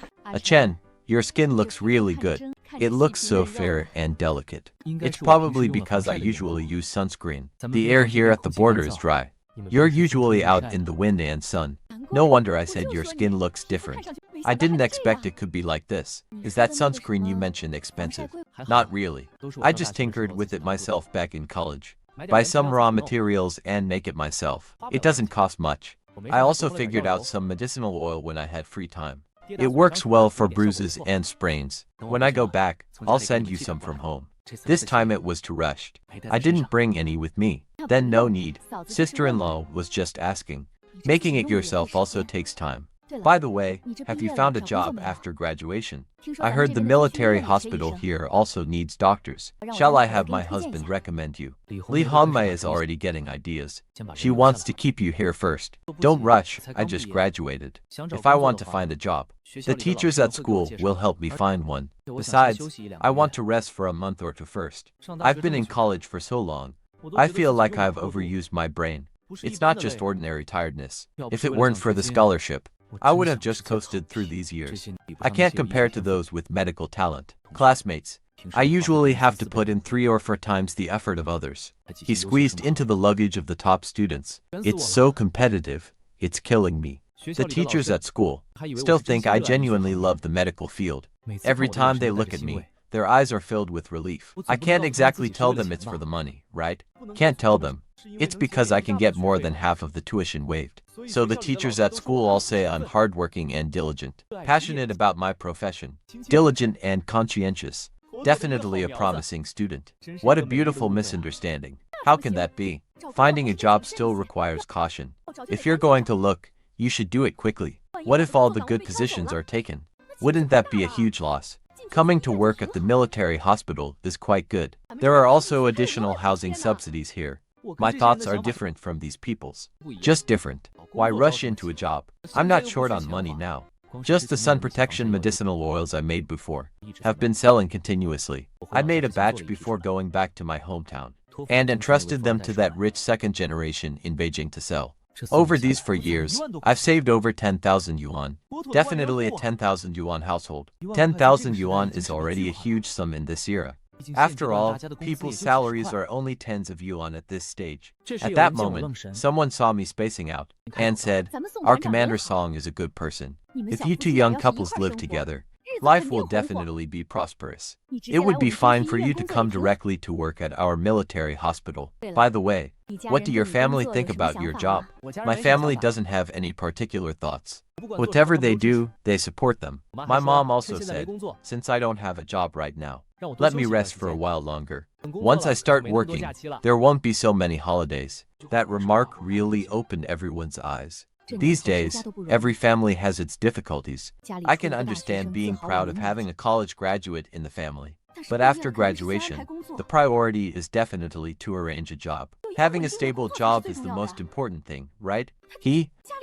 Chen, your skin looks really good. It looks so fair and delicate. It's probably because I usually use sunscreen. The air here at the border is dry. You're usually out in the wind and sun. No wonder I said your skin looks different. I didn't expect it could be like this. Is that sunscreen you mentioned expensive? Not really. I just tinkered with it myself back in college. Buy some raw materials and make it myself. It doesn't cost much. I also figured out some medicinal oil when I had free time. It works well for bruises and sprains. When I go back, I'll send you some from home. This time it was too rushed. I didn't bring any with me. Then no need. Sister-in-law was just asking. Making it yourself also takes time. By the way, have you found a job after graduation? I heard the military hospital here also needs doctors. Shall I have my husband recommend you? Li Hongmei is already getting ideas. She wants to keep you here first. Don't rush, I just graduated. If I want to find a job, the teachers at school will help me find one. Besides, I want to rest for a month or two first. I've been in college for so long. I feel like I've overused my brain. It's not just ordinary tiredness. If it weren't for the scholarship, I would have just coasted through these years. I can't compare to those with medical talent. Classmates, I usually have to put in 3 or 4 times the effort of others. He squeezed into the luggage of the top students. It's so competitive, it's killing me. The teachers at school still think I genuinely love the medical field. Every time they look at me, their eyes are filled with relief. I can't exactly tell them it's for the money, right? Can't tell them. It's because I can get more than half of the tuition waived. So the teachers at school all say I'm hardworking and diligent, passionate about my profession, diligent and conscientious. Definitely a promising student. What a beautiful misunderstanding. How can that be? Finding a job still requires caution. If you're going to look, you should do it quickly. What if all the good positions are taken? Wouldn't that be a huge loss? Coming to work at the military hospital is quite good. There are also additional housing subsidies here. My thoughts are different from these people's. Just different. Why rush into a job? I'm not short on money now. Just the sun protection medicinal oils I made before have been selling continuously. I made a batch before going back to my hometown and entrusted them to that rich second generation in Beijing to sell. Over these 4 years, I've saved over 10,000 yuan. Definitely a 10,000 yuan household. 10,000 yuan is already a huge sum in this era. After all, people's salaries are only tens of yuan at this stage. At that moment, someone saw me spacing out and said, "Our Commander Song is a good person. If you 2 young couples live together, life will definitely be prosperous. It would be fine for you to come directly to work at our military hospital. By the way, what do your family think about your job?" My family doesn't have any particular thoughts. Whatever they do, they support them. My mom also said, since I don't have a job right now, let me rest for a while longer. Once I start working, there won't be so many holidays. That remark really opened everyone's eyes. These days, every family has its difficulties. I can understand being proud of having a college graduate in the family. But after graduation, the priority is definitely to arrange a job. Having a stable job is the most important thing, right?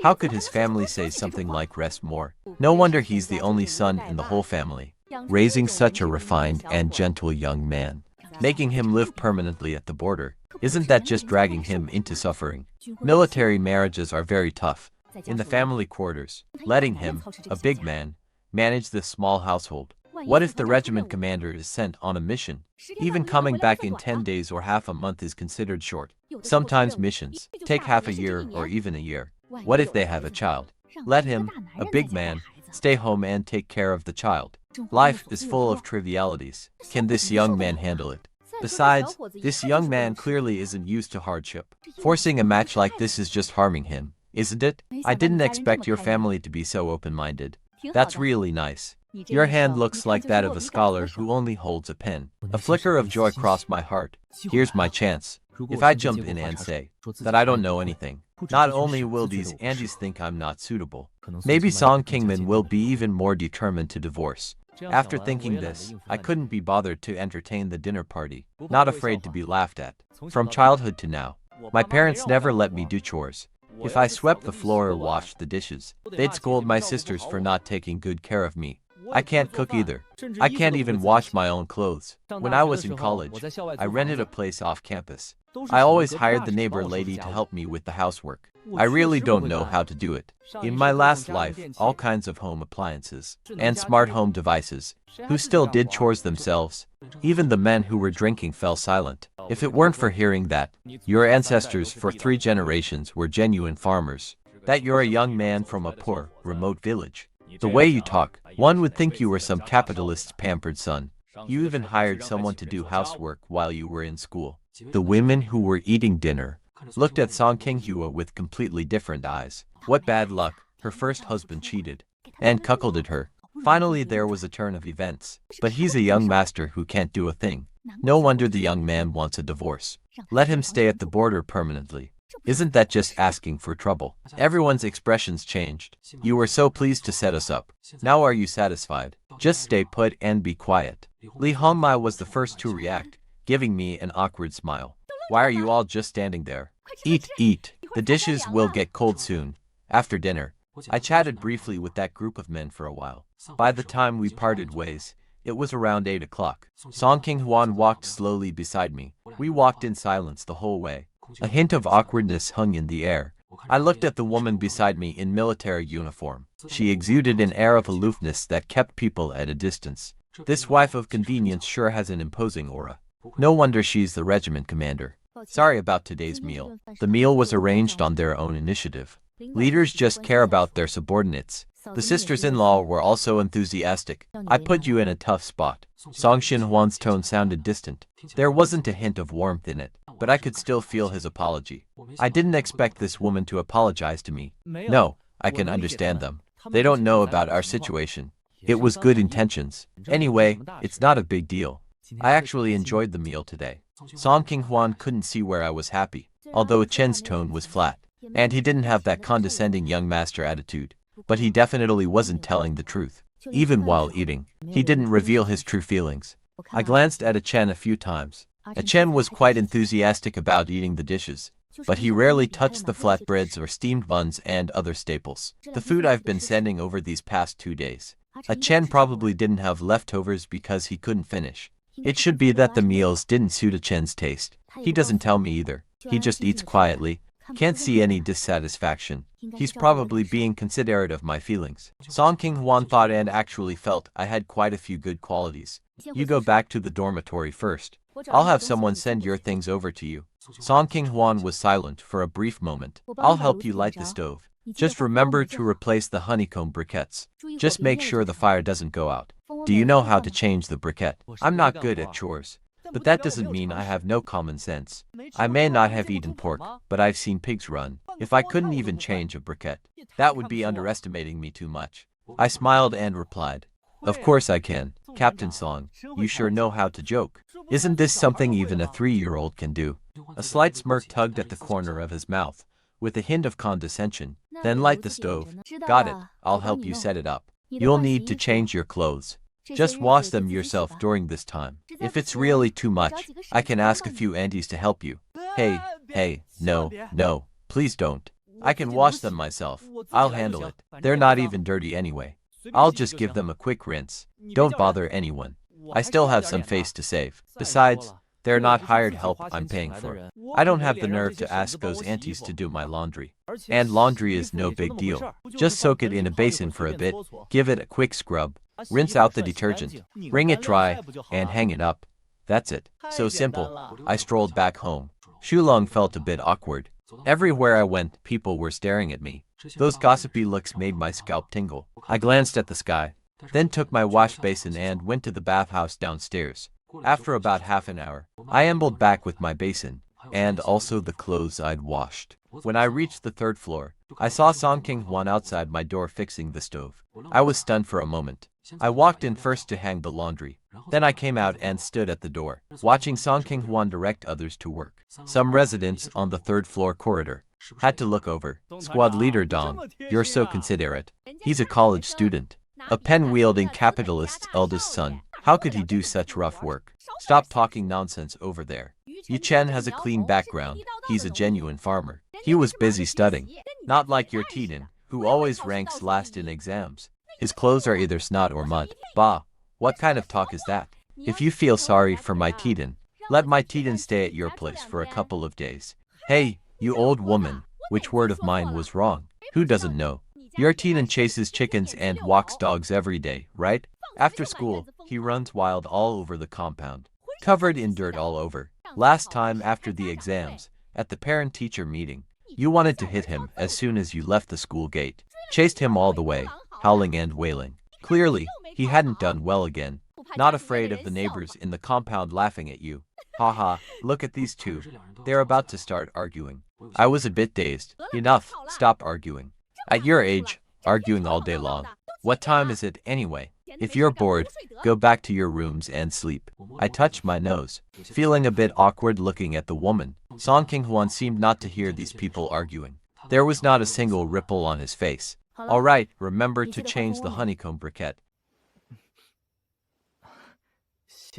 How could his family say something like rest more? No wonder he's the only son in the whole family. Raising such a refined and gentle young man, making him live permanently at the border, isn't that just dragging him into suffering? Military marriages are very tough. In the family quarters, letting him, a big man, manage this small household. What if the regiment commander is sent on a mission? Even coming back in 10 days or half a month is considered short. Sometimes missions take half a year or even a year. What if they have a child? Let him, a big man, stay home and take care of the child. Life is full of trivialities. Can this young man handle it? Besides, this young man clearly isn't used to hardship. Forcing a match like this is just harming him, isn't it? I didn't expect your family to be so open-minded. That's really nice. Your hand looks like that of a scholar who only holds a pen. A flicker of joy crossed my heart. Here's my chance. If I jump in and say that I don't know anything, not only will these aunties think I'm not suitable, maybe Song Kingman will be even more determined to divorce. After thinking this, I couldn't be bothered to entertain the dinner party, not afraid to be laughed at. From childhood to now, my parents never let me do chores. If I swept the floor or washed the dishes, they'd scold my sisters for not taking good care of me. I can't cook either. I can't even wash my own clothes. When I was in college, I rented a place off campus. I always hired the neighbor lady to help me with the housework. I really don't know how to do it. In my last life, all kinds of home appliances and smart home devices, who still did chores themselves. Even the men who were drinking fell silent. If it weren't for hearing that your ancestors for 3 generations were genuine farmers, that you're a young man from a poor, remote village, the way you talk, one would think you were some capitalist's pampered son. You even hired someone to do housework while you were in school. The women who were eating dinner looked at Song Kinghua with completely different eyes. What bad luck, her first husband cheated and cuckolded her. Finally there was a turn of events. But he's a young master who can't do a thing. No wonder the young man wants a divorce. Let him stay at the border permanently. Isn't that just asking for trouble? Everyone's expressions changed. You were so pleased to set us up. Now are you satisfied? Just stay put and be quiet. Li Hongmai was the first to react, giving me an awkward smile. Why are you all just standing there? Eat, eat. The dishes will get cold soon. After dinner, I chatted briefly with that group of men for a while. By the time we parted ways, it was around 8 o'clock. Song King-hwan walked slowly beside me. We walked in silence the whole way. A hint of awkwardness hung in the air. I looked at the woman beside me in military uniform. She exuded an air of aloofness that kept people at a distance. This wife of convenience sure has an imposing aura. No wonder she's the regiment commander. Sorry about today's meal. The meal was arranged on their own initiative. Leaders just care about their subordinates. The sisters-in-law were also enthusiastic. I put you in a tough spot. Song Shin-hwan's tone sounded distant. There wasn't a hint of warmth in it, but I could still feel his apology. I didn't expect this woman to apologize to me. No, I can understand them. They don't know about our situation. It was good intentions. Anyway, it's not a big deal. I actually enjoyed the meal today. Song King-hwan couldn't see where I was happy, although Chen's tone was flat. And he didn't have that condescending young master attitude. But he definitely wasn't telling the truth. Even while eating, he didn't reveal his true feelings. I glanced at Chen a few times. Chen was quite enthusiastic about eating the dishes, but he rarely touched the flatbreads or steamed buns and other staples. The food I've been sending over these past 2 days. Chen probably didn't have leftovers because he couldn't finish. It should be that the meals didn't suit Chen's taste. He doesn't tell me either. He just eats quietly. Can't see any dissatisfaction. He's probably being considerate of my feelings. Song King-hwan thought and actually felt I had quite a few good qualities. You go back to the dormitory first. I'll have someone send your things over to you. Song King-hwan was silent for a brief moment. I'll help you light the stove. Just remember to replace the honeycomb briquettes. Just make sure the fire doesn't go out. Do you know how to change the briquette? I'm not good at chores. But that doesn't mean I have no common sense. I may not have eaten pork, but I've seen pigs run. If I couldn't even change a briquette, that would be underestimating me too much. I smiled and replied, "Of course I can, Captain Song. You sure know how to joke. Isn't this something even a 3-year-old can do?" A slight smirk tugged at the corner of his mouth, with a hint of condescension. Then light the stove. Got it, I'll help you set it up. You'll need to change your clothes. Just wash them yourself during this time. If it's really too much, I can ask a few aunties to help you. Hey, no, please don't. I can wash them myself. I'll handle it. They're not even dirty anyway. I'll just give them a quick rinse. Don't bother anyone. I still have some face to save. Besides, they're not hired help I'm paying for. I don't have the nerve to ask those aunties to do my laundry. And laundry is no big deal. Just soak it in a basin for a bit, give it a quick scrub, rinse out the detergent, wring it dry, and hang it up. That's it. So simple. I strolled back home. Shulong felt a bit awkward. Everywhere I went, people were staring at me. Those gossipy looks made my scalp tingle. I glanced at the sky, then took my wash basin and went to the bathhouse downstairs. After about half an hour, I ambled back with my basin, and also the clothes I'd washed. When I reached the 3rd floor, I saw Song King-hwan outside my door fixing the stove. I was stunned for a moment. I walked in first to hang the laundry. Then I came out and stood at the door, watching Song King-hwan direct others to work. Some residents on the 3rd floor corridor had to look over. Squad leader Dong, you're so considerate. He's a college student, a pen-wielding capitalist's eldest son. How could he do such rough work? Stop talking nonsense over there. Yu Chen has a clean background. He's a genuine farmer. He was busy studying. Not like your Tiden, who always ranks last in exams. His clothes are either snot or mud. Bah, what kind of talk is that? If you feel sorry for my Tiden, let my Tiden stay at your place for a couple of days. Hey, you old woman, which word of mine was wrong? Who doesn't know? Your Tiden chases chickens and walks dogs every day, right? After school, he runs wild all over the compound, covered in dirt all over. Last time after the exams, at the parent-teacher meeting, you wanted to hit him as soon as you left the school gate. Chased him all the way, howling and wailing. Clearly, he hadn't done well again. Not afraid of the neighbors in the compound laughing at you. Haha, look at these two. They're about to start arguing. I was a bit dazed. Enough, stop arguing. At your age, arguing all day long. What time is it anyway? If you're bored, go back to your rooms and sleep. I touched my nose, feeling a bit awkward looking at the woman. Song King-hwan seemed not to hear these people arguing. There was not a single ripple on his face. All right, remember to change the honeycomb briquette.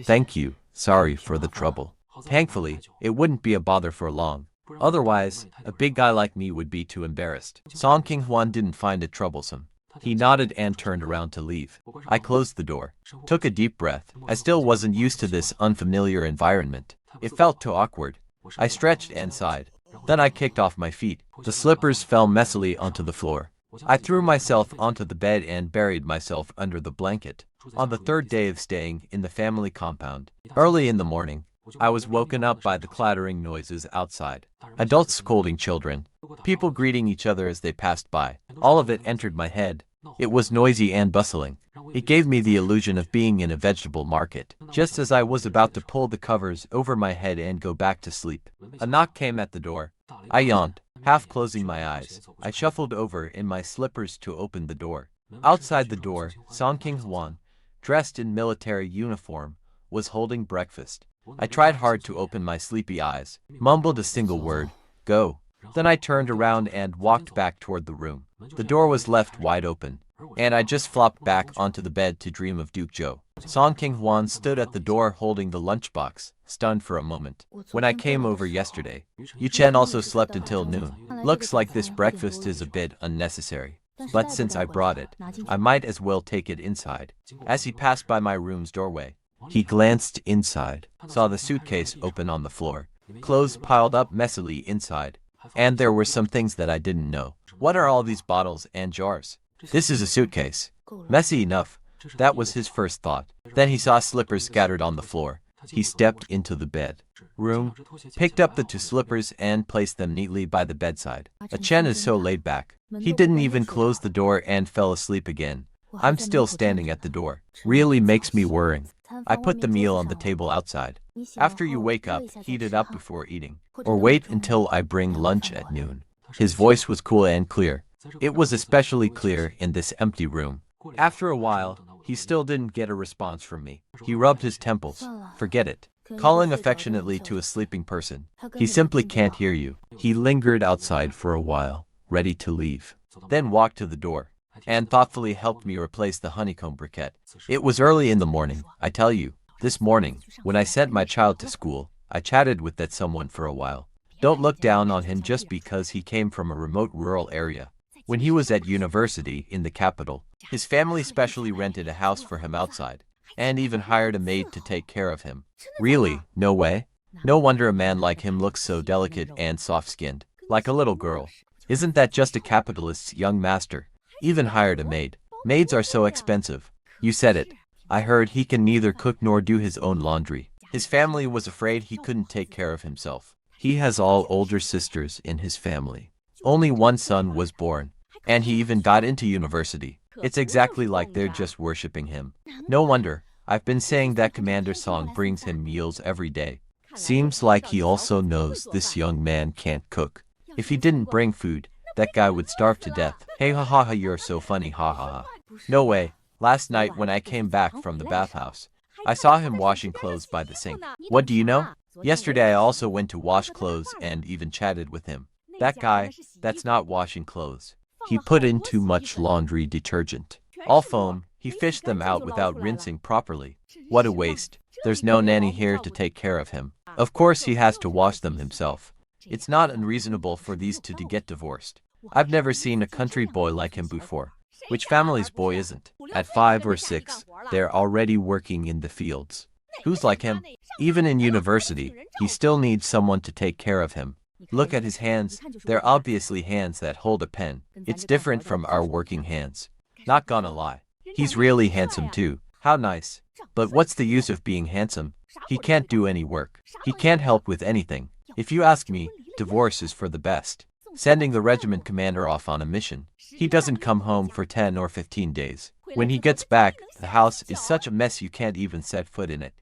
Thank you. Sorry for the trouble. Thankfully, it wouldn't be a bother for long. Otherwise, a big guy like me would be too embarrassed. Song King-hwan didn't find it troublesome. He nodded and turned around to leave. I closed the door, took a deep breath. I still wasn't used to this unfamiliar environment. It felt too awkward. I stretched and sighed. Then I kicked off my feet. The slippers fell messily onto the floor. I threw myself onto the bed and buried myself under the blanket. On the third day of staying in the family compound, early in the morning, I was woken up by the clattering noises outside. Adults scolding children, people greeting each other as they passed by. All of it entered my head. It was noisy and bustling. It gave me the illusion of being in a vegetable market. Just as I was about to pull the covers over my head and go back to sleep, a knock came at the door. I yawned, half closing my eyes. I shuffled over in my slippers to open the door. Outside the door, Song King-hwan, dressed in military uniform, was holding breakfast. I tried hard to open my sleepy eyes, mumbled a single word, "Go." Then I turned around and walked back toward the room. The door was left wide open, and I just flopped back onto the bed to dream of Duke Joe. Song King-hwan stood at the door holding the lunchbox, stunned for a moment. When I came over yesterday, Yu-chen also slept until noon. Looks like this breakfast is a bit unnecessary. But since I brought it, I might as well take it inside. As he passed by my room's doorway, he glanced inside, saw the suitcase open on the floor, clothes piled up messily inside, and there were some things that I didn't know. What are all these bottles and jars? This is a suitcase. Messy enough. That was his first thought. Then he saw slippers scattered on the floor. He stepped into the bedroom, picked up the two slippers and placed them neatly by the bedside. Chen is so laid back. He didn't even close the door and fell asleep again. I'm still standing at the door. Really makes me worrying. I put the meal on the table outside. After you wake up, heat it up before eating. Or wait until I bring lunch at noon. His voice was cool and clear. It was especially clear in this empty room. After a while, he still didn't get a response from me. He rubbed his temples. Forget it. Calling affectionately to a sleeping person. He simply can't hear you. He lingered outside for a while, ready to leave. Then walked to the door and thoughtfully helped me replace the honeycomb briquette. It was early in the morning, I tell you. This morning, when I sent my child to school, I chatted with that someone for a while. Don't look down on him just because he came from a remote rural area. When he was at university in the capital, his family specially rented a house for him outside, and even hired a maid to take care of him. Really, no way? No wonder a man like him looks so delicate and soft-skinned, like a little girl. Isn't that just a capitalist's young master? Even hired a maid. Maids are so expensive. You said it. I heard he can neither cook nor do his own laundry. His family was afraid he couldn't take care of himself. He has all older sisters in his family. Only one son was born, and he even got into university. It's exactly like they're just worshipping him. No wonder. I've been saying that Commander Song brings him meals every day. Seems like he also knows this young man can't cook. If he didn't bring food, that guy would starve to death. Hey ha ha ha, you're so funny, ha ha ha. No way. Last night when I came back from the bathhouse, I saw him washing clothes by the sink. What do you know? Yesterday I also went to wash clothes and even chatted with him. That guy, that's not washing clothes. He put in too much laundry detergent. All foam, he fished them out without rinsing properly. What a waste. There's no nanny here to take care of him. Of course he has to wash them himself. It's not unreasonable for these two to get divorced. I've never seen a country boy like him before. Which family's boy isn't? At 5 or 6, they're already working in the fields. Who's like him? Even in university, he still needs someone to take care of him. Look at his hands. They're obviously hands that hold a pen. It's different from our working hands. Not gonna lie. He's really handsome too. How nice. But what's the use of being handsome? He can't do any work. He can't help with anything. If you ask me, divorce is for the best. Sending the regiment commander off on a mission. He doesn't come home for 10 or 15 days. When he gets back, the house is such a mess you can't even set foot in it.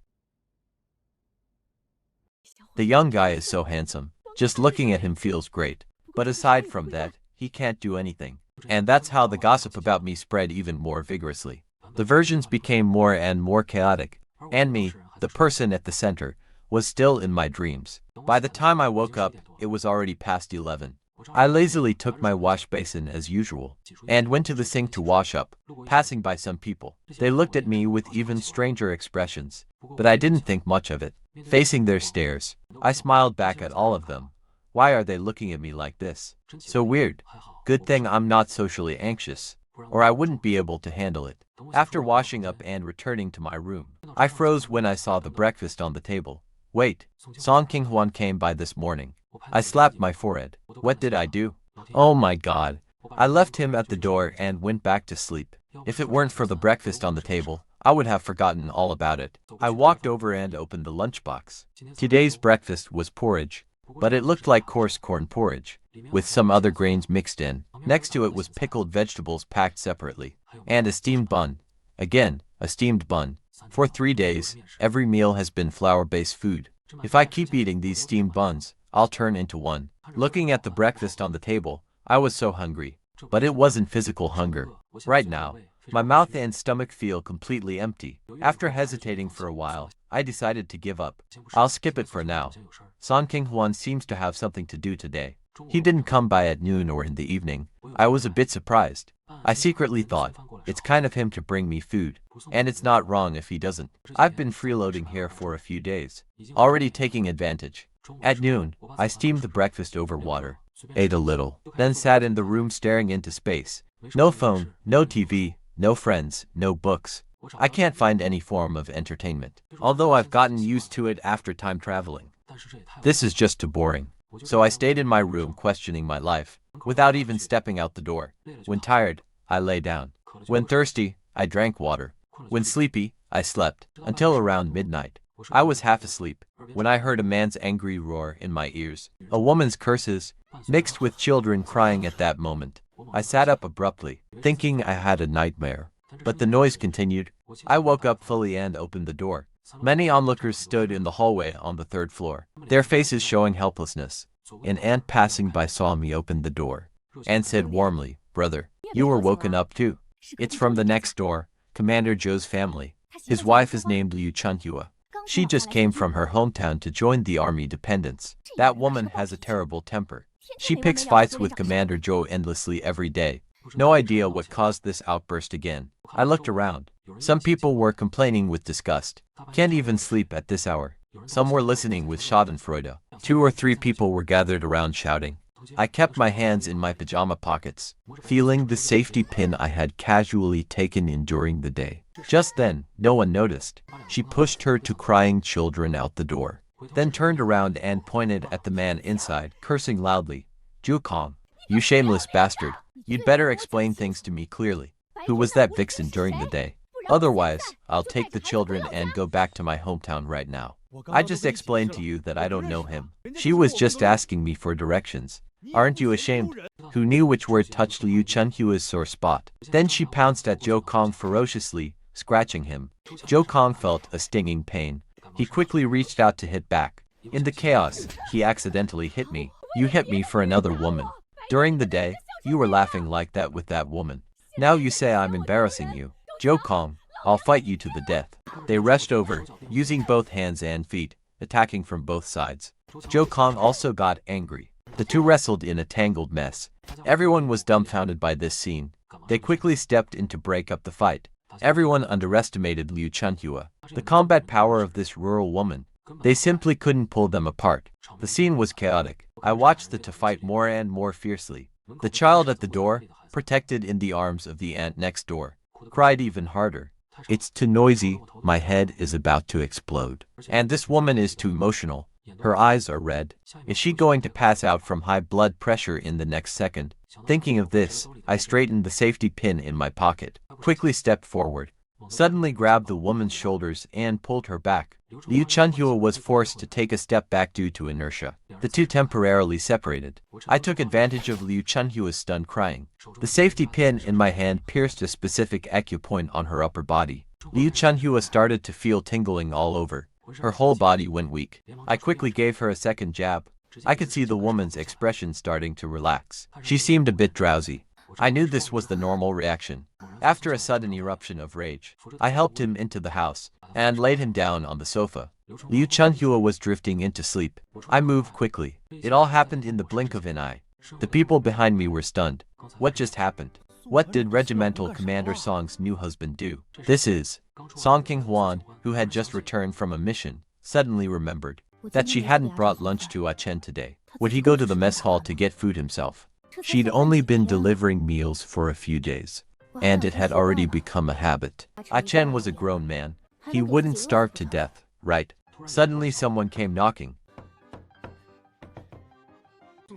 The young guy is so handsome. Just looking at him feels great. But aside from that, he can't do anything. And that's how the gossip about me spread even more vigorously. The versions became more and more chaotic. And me, the person at the center, was still in my dreams. By the time I woke up, it was already past 11. I lazily took my wash basin as usual, and went to the sink to wash up, passing by some people. They looked at me with even stranger expressions, but I didn't think much of it. Facing their stares, I smiled back at all of them. Why are they looking at me like this? So weird. Good thing I'm not socially anxious, or I wouldn't be able to handle it. After washing up and returning to my room, I froze when I saw the breakfast on the table. Wait, Song King-hwan came by this morning. I slapped my forehead. What did I do? Oh my god. I left him at the door and went back to sleep. If it weren't for the breakfast on the table, I would have forgotten all about it. I walked over and opened the lunchbox. Today's breakfast was porridge, but it looked like coarse corn porridge, with some other grains mixed in. Next to it was pickled vegetables packed separately, and a steamed bun. Again, a steamed bun. For 3 days, every meal has been flour-based food. If I keep eating these steamed buns, I'll turn into one. Looking at the breakfast on the table, I was so hungry. But it wasn't physical hunger. Right now, my mouth and stomach feel completely empty. After hesitating for a while, I decided to give up. I'll skip it for now. Song King-hwan seems to have something to do today. He didn't come by at noon or in the evening. I was a bit surprised. I secretly thought, it's kind of him to bring me food. And it's not wrong if he doesn't. I've been freeloading here for a few days, already taking advantage. At noon, I steamed the breakfast over water, ate a little, then sat in the room staring into space. No phone, no TV, no friends, no books. I can't find any form of entertainment, although I've gotten used to it after time traveling. This is just too boring. So I stayed in my room questioning my life, without even stepping out the door. When tired, I lay down. When thirsty, I drank water. When sleepy, I slept, until around midnight. I was half asleep, when I heard a man's angry roar in my ears, a woman's curses, mixed with children crying at that moment. I sat up abruptly, thinking I had a nightmare. But the noise continued. I woke up fully and opened the door. Many onlookers stood in the hallway on the 3rd floor, their faces showing helplessness. An aunt passing by saw me open the door, and said warmly, "Brother, you were woken up too. It's from the next door, Commander Joe's family. His wife is named Liu Chunhua. She just came from her hometown to join the army dependents. That woman has a terrible temper. She picks fights with Commander Joe endlessly every day. No idea what caused this outburst again." I looked around. Some people were complaining with disgust. Can't even sleep at this hour. Some were listening with schadenfreude. 2 or 3 people were gathered around shouting. I kept my hands in my pajama pockets, feeling the safety pin I had casually taken in during the day. Just then, no one noticed. She pushed her 2 crying children out the door, then turned around and pointed at the man inside, cursing loudly. "Ju Kong, you shameless bastard. You'd better explain things to me clearly. Who was that vixen during the day? Otherwise, I'll take the children and go back to my hometown right now." I just explained to you that I don't know him. She was just asking me for directions. Aren't you ashamed? Who knew which word touched Liu Chunhua's sore spot? Then she pounced at Joe Kong ferociously, scratching him. Joe Kong felt a stinging pain. He quickly reached out to hit back. In the chaos, he accidentally hit me. "You hit me for another woman. During the day, you were laughing like that with that woman. Now you say I'm embarrassing you. Joe Kong, I'll fight you to the death." They rushed over, using both hands and feet, attacking from both sides. Joe Kong also got angry. The 2 wrestled in a tangled mess. Everyone was dumbfounded by this scene. They quickly stepped in to break up the fight. Everyone underestimated Liu Chunhua, the combat power of this rural woman. They simply couldn't pull them apart. The scene was chaotic. I watched the 2 fight more and more fiercely. The child at the door, protected in the arms of the aunt next door, cried even harder. "It's too noisy, my head is about to explode. And this woman is too emotional. Her eyes are red. Is she going to pass out from high blood pressure in the next second?" Thinking of this, I straightened the safety pin in my pocket, quickly stepped forward, suddenly grabbed the woman's shoulders and pulled her back. Liu Chunhua was forced to take a step back due to inertia. The 2 temporarily separated. I took advantage of Liu Chunhua's stunned crying. The safety pin in my hand pierced a specific acupoint on her upper body. Liu Chunhua started to feel tingling all over. Her whole body went weak. I quickly gave her a second jab. I could see the woman's expression starting to relax. She seemed a bit drowsy. I knew this was the normal reaction. After a sudden eruption of rage, I helped him into the house and laid him down on the sofa. Liu Chunhua was drifting into sleep. I moved quickly. It all happened in the blink of an eye. The people behind me were stunned. What just happened? What did Regimental Commander Song's new husband do? This is Song King-hwan, who had just returned from a mission, suddenly remembered that she hadn't brought lunch to Ah-chen today. Would he go to the mess hall to get food himself? She'd only been delivering meals for a few days, and it had already become a habit. Ah-chen was a grown man. He wouldn't starve to death, right? Suddenly someone came knocking.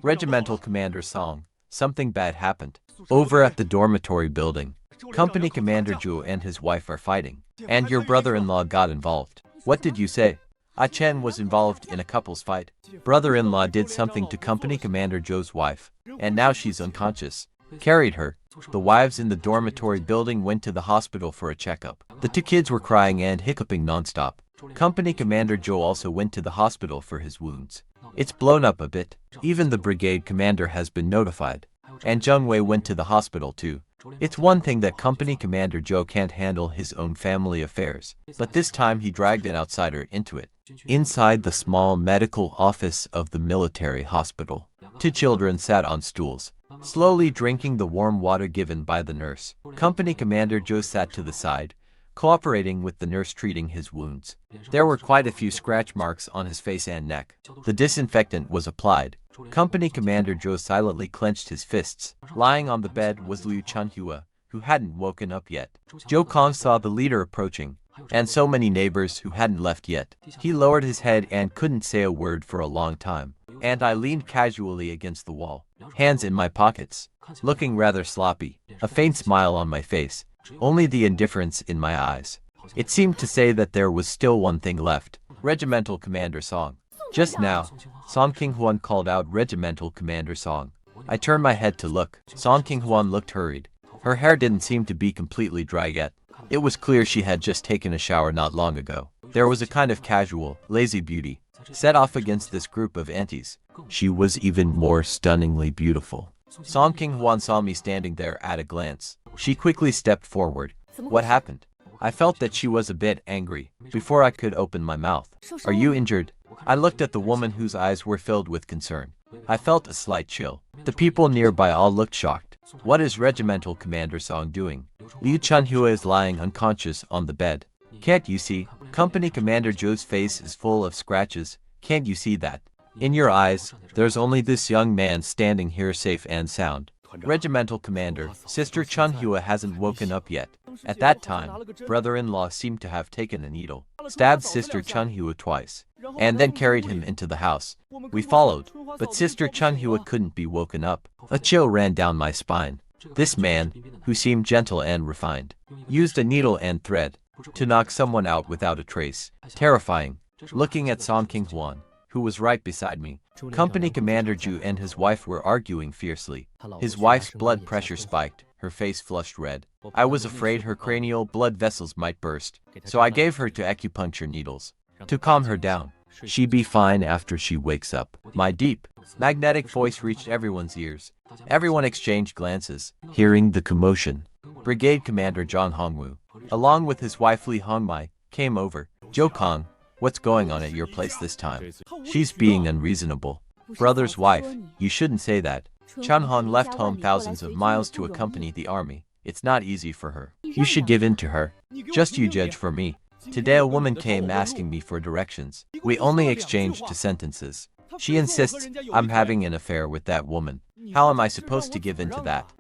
Regimental Commander Song, something bad happened. Over at the dormitory building, Company Commander Zhu and his wife are fighting, and your brother-in-law got involved. What did you say? Ah-chen was involved in a couple's fight. Brother-in-law did something to Company Commander Zhou's wife, and now she's unconscious. Carried her. The wives in the dormitory building went to the hospital for a checkup. The two kids were crying and hiccuping nonstop. Company Commander Zhou also went to the hospital for his wounds. It's blown up a bit. Even the brigade commander has been notified. And Zheng Wei went to the hospital too. It's one thing that Company Commander Zhou can't handle his own family affairs, but this time he dragged an outsider into it. Inside the small medical office of the military hospital, two children sat on stools, slowly drinking the warm water given by the nurse. Company Commander Zhou sat to the side, cooperating with the nurse treating his wounds. There were quite a few scratch marks on his face and neck. The disinfectant was applied. Company Commander Zhou silently clenched his fists. Lying on the bed was Liu Chunhua, who hadn't woken up yet. Zhou Kong saw the leader approaching, and so many neighbors who hadn't left yet. He lowered his head and couldn't say a word for a long time. And I leaned casually against the wall, hands in my pockets, looking rather sloppy, a faint smile on my face, only the indifference in my eyes. It seemed to say that there was still one thing left. Regimental Commander Song. Just now, Song King-hwan called out Regimental Commander Song. I turned my head to look. Song King-hwan looked hurried. Her hair didn't seem to be completely dry yet. It was clear she had just taken a shower not long ago. There was a kind of casual, lazy beauty set off against this group of aunties. She was even more stunningly beautiful. Song King-hwan saw me standing there at a glance. She quickly stepped forward. What happened? I felt that she was a bit angry before I could open my mouth. Are you injured? I looked at the woman whose eyes were filled with concern. I felt a slight chill. The people nearby all looked shocked. What is Regimental Commander Song doing? Liu Chunhua is lying unconscious on the bed. Can't you see? Company Commander Zhou's face is full of scratches. Can't you see that? In your eyes, there's only this young man standing here safe and sound. Regimental Commander, Sister Chunhua hasn't woken up yet. At that time, brother-in-law seemed to have taken a needle, stabbed Sister Chunhua twice, and then carried him into the house. We followed, but Sister Chunhua couldn't be woken up. A chill ran down my spine. This man, who seemed gentle and refined, used a needle and thread to knock someone out without a trace. Terrifying. Looking at Song King-hwan, who was right beside me, Company Commander Zhu and his wife were arguing fiercely. His wife's blood pressure spiked, her face flushed red. I was afraid her cranial blood vessels might burst, so I gave her to acupuncture needles to calm her down. She'd be fine after she wakes up. My deep, magnetic voice reached everyone's ears. Everyone exchanged glances, hearing the commotion. Brigade Commander Zhang Hongwu, along with his wife Li Hongmai, came over. Zhou Kong, what's going on at your place this time? She's being unreasonable. Brother's wife, you shouldn't say that. Chunhan left home thousands of miles to accompany the army. It's not easy for her. You should give in to her. Just you judge for me. Today a woman came asking me for directions. We only exchanged two sentences. She insists I'm having an affair with that woman. How am I supposed to give in to that?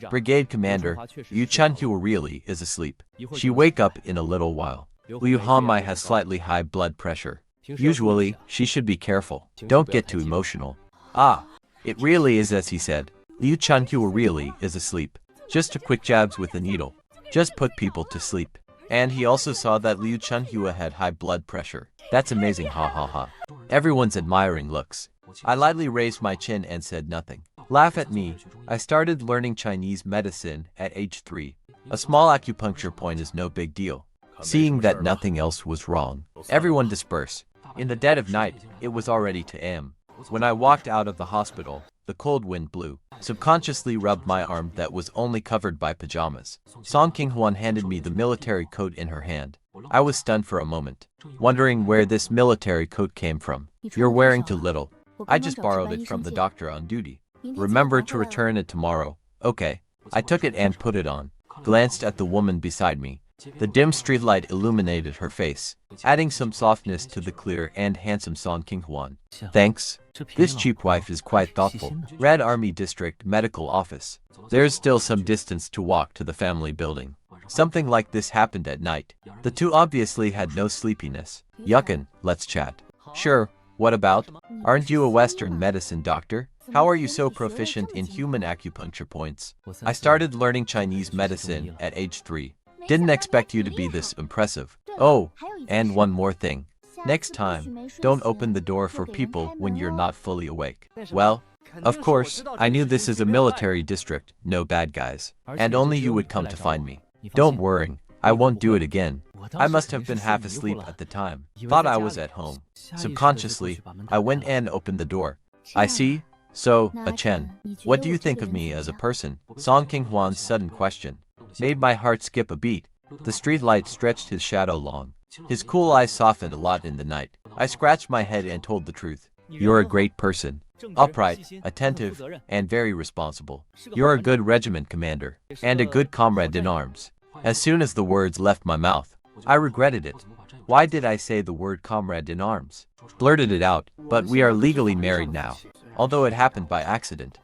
Brigade Commander, Yu Chunhua really is asleep. She wake up in a little while. Liu Hongmai has slightly high blood pressure. Usually, she should be careful. Don't get too emotional. Ah, it really is as he said. Liu Chunhua really is asleep. Just a quick jabs with a needle. Just put people to sleep. And he also saw that Liu Chunhua had high blood pressure. That's amazing, ha ha ha. Everyone's admiring looks. I lightly raised my chin and said nothing. Laugh at me. I started learning Chinese medicine at age 3. A small acupuncture point is no big deal. Seeing that nothing else was wrong, everyone dispersed. In the dead of night, it was already 2 a.m. When I walked out of the hospital, the The cold wind blew. Subconsciously rubbed my arm that was only covered by pajamas. Song King-hwan handed me the military coat in her hand. I was stunned for a moment, wondering where this military coat came from. You're wearing too little. I just borrowed it from the doctor on duty. Remember to return it tomorrow. Okay. I took it and put it on. Glanced at the woman beside me. The dim streetlight illuminated her face, adding some softness to the clear and handsome Song King-hwan. Thanks. This cheap wife is quite thoughtful. Red Army District Medical Office. There's still some distance to walk to the family building. Something like this happened at night. The two obviously had no sleepiness. Yuckin, let's chat. Sure, what about? Aren't you a Western medicine doctor? How are you so proficient in human acupuncture points? I started learning Chinese medicine at age 3. Didn't expect you to be this impressive. Oh, and one more thing. Next time, don't open the door for people when you're not fully awake. Well, of course, I knew this is a military district, no bad guys. And only you would come to find me. Don't worry, I won't do it again. I must have been half asleep at the time. Thought I was at home. Subconsciously, I went and opened the door. I see. So, Chen, what do you think of me as a person? Song King-hwan's sudden question made my heart skip a beat. The streetlight stretched his shadow long. His cool eyes softened a lot in the night. I scratched my head and told the truth. You're a great person. Upright, attentive, and very responsible. You're a good regiment commander, and a good comrade in arms. As soon as the words left my mouth, I regretted it. Why did I say the word comrade in arms? Blurted it out, but we are legally married now, although it happened by accident.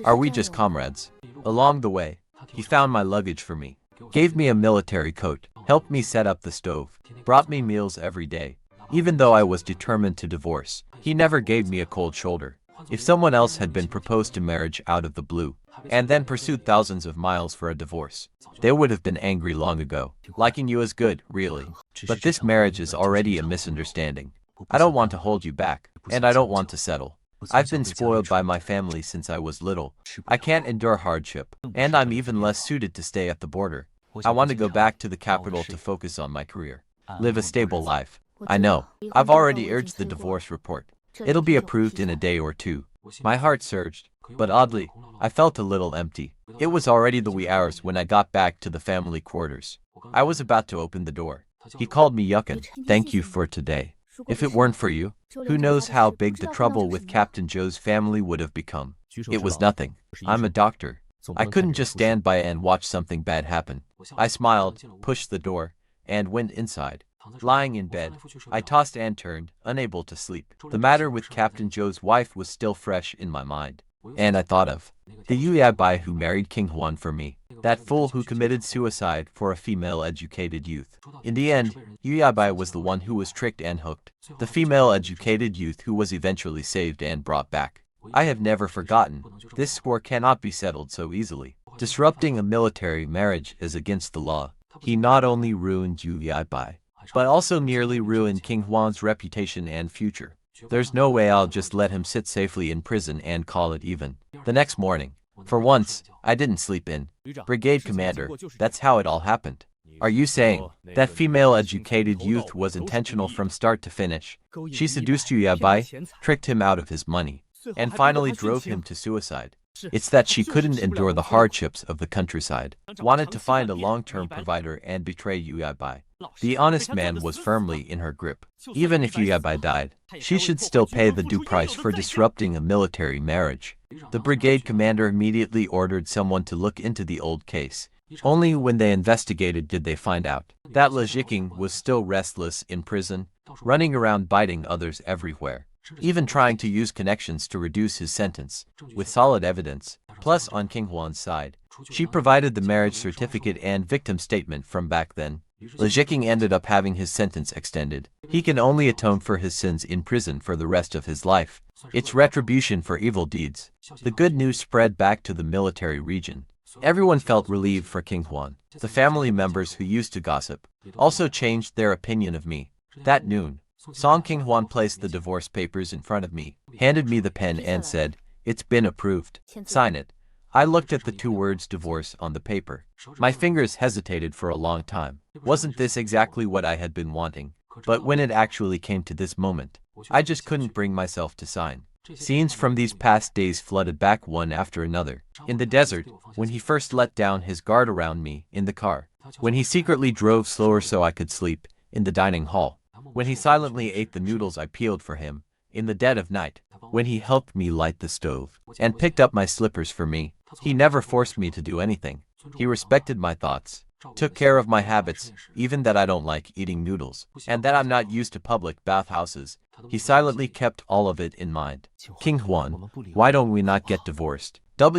Are we just comrades? Along the way, he found my luggage for me, gave me a military coat, helped me set up the stove, brought me meals every day. Even though I was determined to divorce, he never gave me a cold shoulder. If someone else had been proposed to marriage out of the blue, and then pursued thousands of miles for a divorce, they would have been angry long ago. Liking you is good, really. But this marriage is already a misunderstanding. I don't want to hold you back, and I don't want to settle. I've been spoiled by my family since I was little. I can't endure hardship, and I'm even less suited to stay at the border. I want to go back to the capital to focus on my career. Live a stable life. I know. I've already urged the divorce report. It'll be approved in a day or two. My heart surged, but oddly, I felt a little empty. It was already the wee hours when I got back to the family quarters. I was about to open the door. He called me Yuckin. Thank you for today. If it weren't for you, who knows how big the trouble with Captain Joe's family would have become. It was nothing. I'm a doctor. I couldn't just stand by and watch something bad happen. I smiled, pushed the door, and went inside. Lying in bed, I tossed and turned, unable to sleep. The matter with Captain Joe's wife was still fresh in my mind. And I thought of the Yuyabai who married King Hwan for me. That fool who committed suicide for a female-educated youth. In the end, Yuyabai was the one who was tricked and hooked. The female-educated youth who was eventually saved and brought back. I have never forgotten. This score cannot be settled so easily. Disrupting a military marriage is against the law. He not only ruined Yuyabai, but also nearly ruined King Hwan's reputation and future. There's no way I'll just let him sit safely in prison and call it even. The next morning, for once, I didn't sleep in. Brigade Commander, that's how it all happened. Are you saying that female-educated youth was intentional from start to finish? She seduced Yuyabai, tricked him out of his money, and finally drove him to suicide. It's that she couldn't endure the hardships of the countryside, wanted to find a long-term provider and betray Yuyabai. The honest man was firmly in her grip. Even if Yuyabai died, she should still pay the due price for disrupting a military marriage. The brigade commander immediately ordered someone to look into the old case. Only when they investigated did they find out that Le Jiking was still restless in prison, running around biting others everywhere, even trying to use connections to reduce his sentence. With solid evidence, plus on King Hwan's side, she provided the marriage certificate and victim statement from back then. Le Jiking ended up having his sentence extended. He can only atone for his sins in prison for the rest of his life. It's retribution for evil deeds. The good news spread back to the military region. Everyone felt relieved for King Hwan. The family members who used to gossip also changed their opinion of me. That noon, Song King Hwan placed the divorce papers in front of me, handed me the pen and said, "It's been approved. Sign it." I looked at the two words divorce on the paper. My fingers hesitated for a long time. Wasn't this exactly what I had been wanting? But when it actually came to this moment, I just couldn't bring myself to sign. Scenes from these past days flooded back one after another. In the desert, when he first let down his guard around me in the car. When he secretly drove slower so I could sleep in the dining hall. When he silently ate the noodles I peeled for him in the dead of night. When he helped me light the stove and picked up my slippers for me. He never forced me to do anything. He respected my thoughts, took care of my habits, even that I don't like eating noodles, and that I'm not used to public bathhouses. He silently kept all of it in mind. King Huan, why don't we not get divorced? What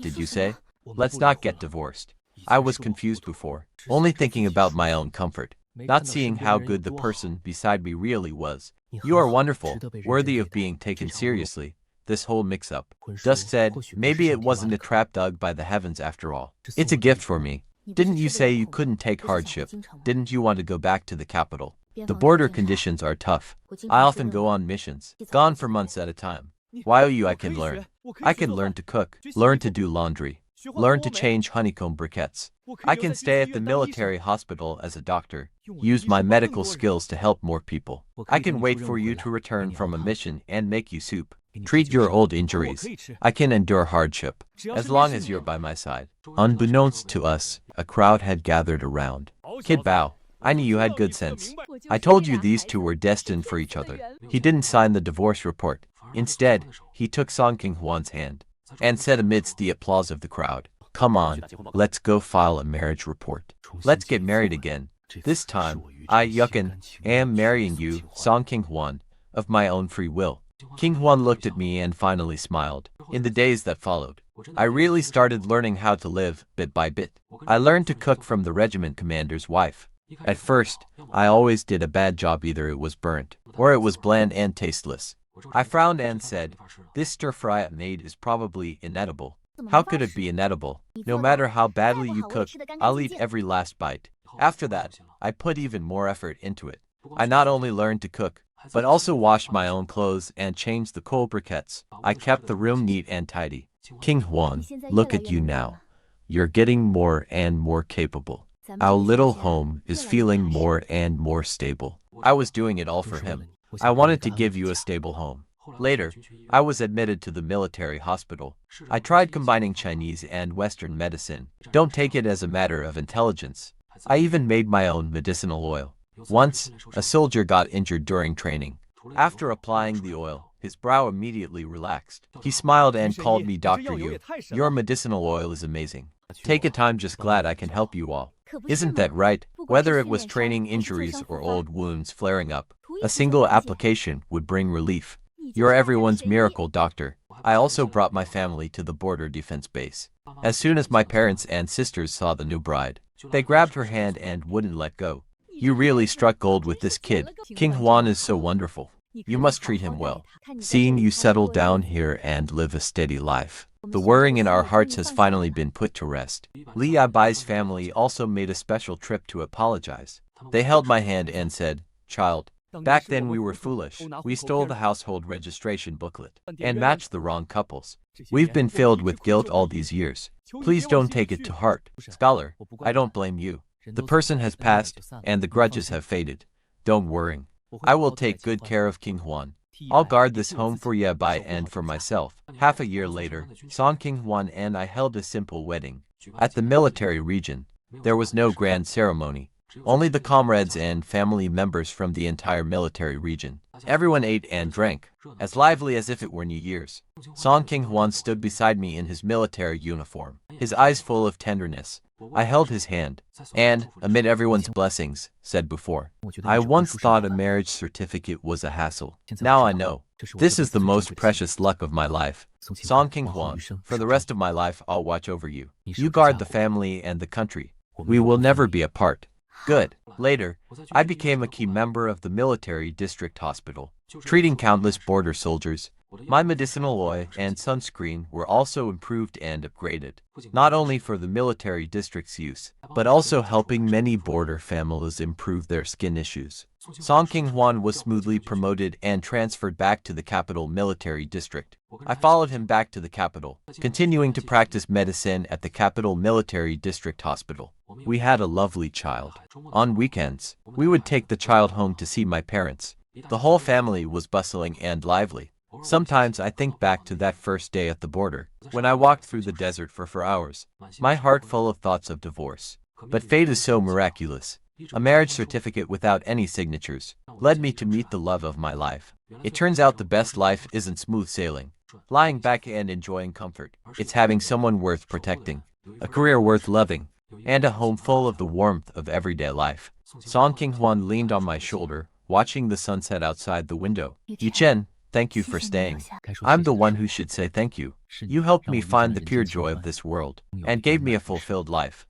did you say? Let's not get divorced. I was confused before, only thinking about my own comfort, not seeing how good the person beside me really was. You are wonderful, worthy of being taken seriously. This whole mix-up. Dusk said, maybe it wasn't a trap dug by the heavens after all. It's a gift for me. Didn't you say you couldn't take hardship? Didn't you want to go back to the capital? The border conditions are tough. I often go on missions, gone for months at a time. While I can learn. I can learn to cook, learn to do laundry, learn to change honeycomb briquettes. I can stay at the military hospital as a doctor, use my medical skills to help more people. I can wait for you to return from a mission and make you soup. Treat your old injuries. I can endure hardship, as long as you're by my side. Unbeknownst to us, a crowd had gathered around. Kid Bao, I knew you had good sense. I told you these two were destined for each other. He didn't sign the divorce report. Instead, he took Song King Hwan's hand and said amidst the applause of the crowd, come on, let's go file a marriage report. Let's get married again. This time, I, Yukin, am marrying you, Song King Hwan, of my own free will. King Hwan looked at me and finally smiled. In the days that followed, I really started learning how to live, bit by bit. I learned to cook from the regiment commander's wife. At first, I always did a bad job, either it was burnt, or it was bland and tasteless. I frowned and said, this stir-fry I made is probably inedible. How could it be inedible? No matter how badly you cook, I'll eat every last bite. After that, I put even more effort into it. I not only learned to cook, but also washed my own clothes and changed the coal briquettes. I kept the room neat and tidy. King Hwan, look at you now. You're getting more and more capable. Our little home is feeling more and more stable. I was doing it all for him. I wanted to give you a stable home. Later, I was admitted to the military hospital. I tried combining Chinese and Western medicine. Don't take it as a matter of intelligence. I even made my own medicinal oil. Once, a soldier got injured during training. After applying the oil, his brow immediately relaxed. He smiled and called me Dr. Yu. Your medicinal oil is amazing. Take a time, just glad I can help you all. Isn't that right? Whether it was training injuries or old wounds flaring up, a single application would bring relief. You're everyone's miracle doctor. I also brought my family to the border defense base. As soon as my parents and sisters saw the new bride, they grabbed her hand and wouldn't let go. You really struck gold with this kid. King Hwan is so wonderful. You must treat him well. Seeing you settle down here and live a steady life, the worrying in our hearts has finally been put to rest. Li Yabai's family also made a special trip to apologize. They held my hand and said, child, back then we were foolish. We stole the household registration booklet and matched the wrong couples. We've been filled with guilt all these years. Please don't take it to heart. Scholar, I don't blame you. The person has passed, and the grudges have faded. Don't worry. I will take good care of King Hwan. I'll guard this home for Yabai and for myself. Half a year later, Song King Hwan and I held a simple wedding. At the military region, there was no grand ceremony. Only the comrades and family members from the entire military region. Everyone ate and drank, as lively as if it were New Year's. Song King Hwan stood beside me in his military uniform, his eyes full of tenderness. I held his hand, and, amid everyone's blessings, said before, I once thought a marriage certificate was a hassle. Now I know. This is the most precious luck of my life. Song King Hwan, for the rest of my life I'll watch over you. You guard the family and the country. We will never be apart. Good. Later, I became a key member of the military district hospital, treating countless border soldiers. My medicinal oil and sunscreen were also improved and upgraded, not only for the military district's use, but also helping many border families improve their skin issues. Song King Hwan was smoothly promoted and transferred back to the capital military district. I followed him back to the capital, continuing to practice medicine at the capital military district hospital. We had a lovely child. On weekends, we would take the child home to see my parents. The whole family was bustling and lively. Sometimes I think back to that first day at the border, when I walked through the desert for 4 hours, my heart full of thoughts of divorce. But fate is so miraculous. A marriage certificate without any signatures led me to meet the love of my life. It turns out the best life isn't smooth sailing, lying back and enjoying comfort. It's having someone worth protecting, a career worth loving, and a home full of the warmth of everyday life. Song King-hwan leaned on my shoulder, watching the sunset outside the window. Yu-chen, thank you for staying. I'm the one who should say thank you. You helped me find the pure joy of this world, and gave me a fulfilled life.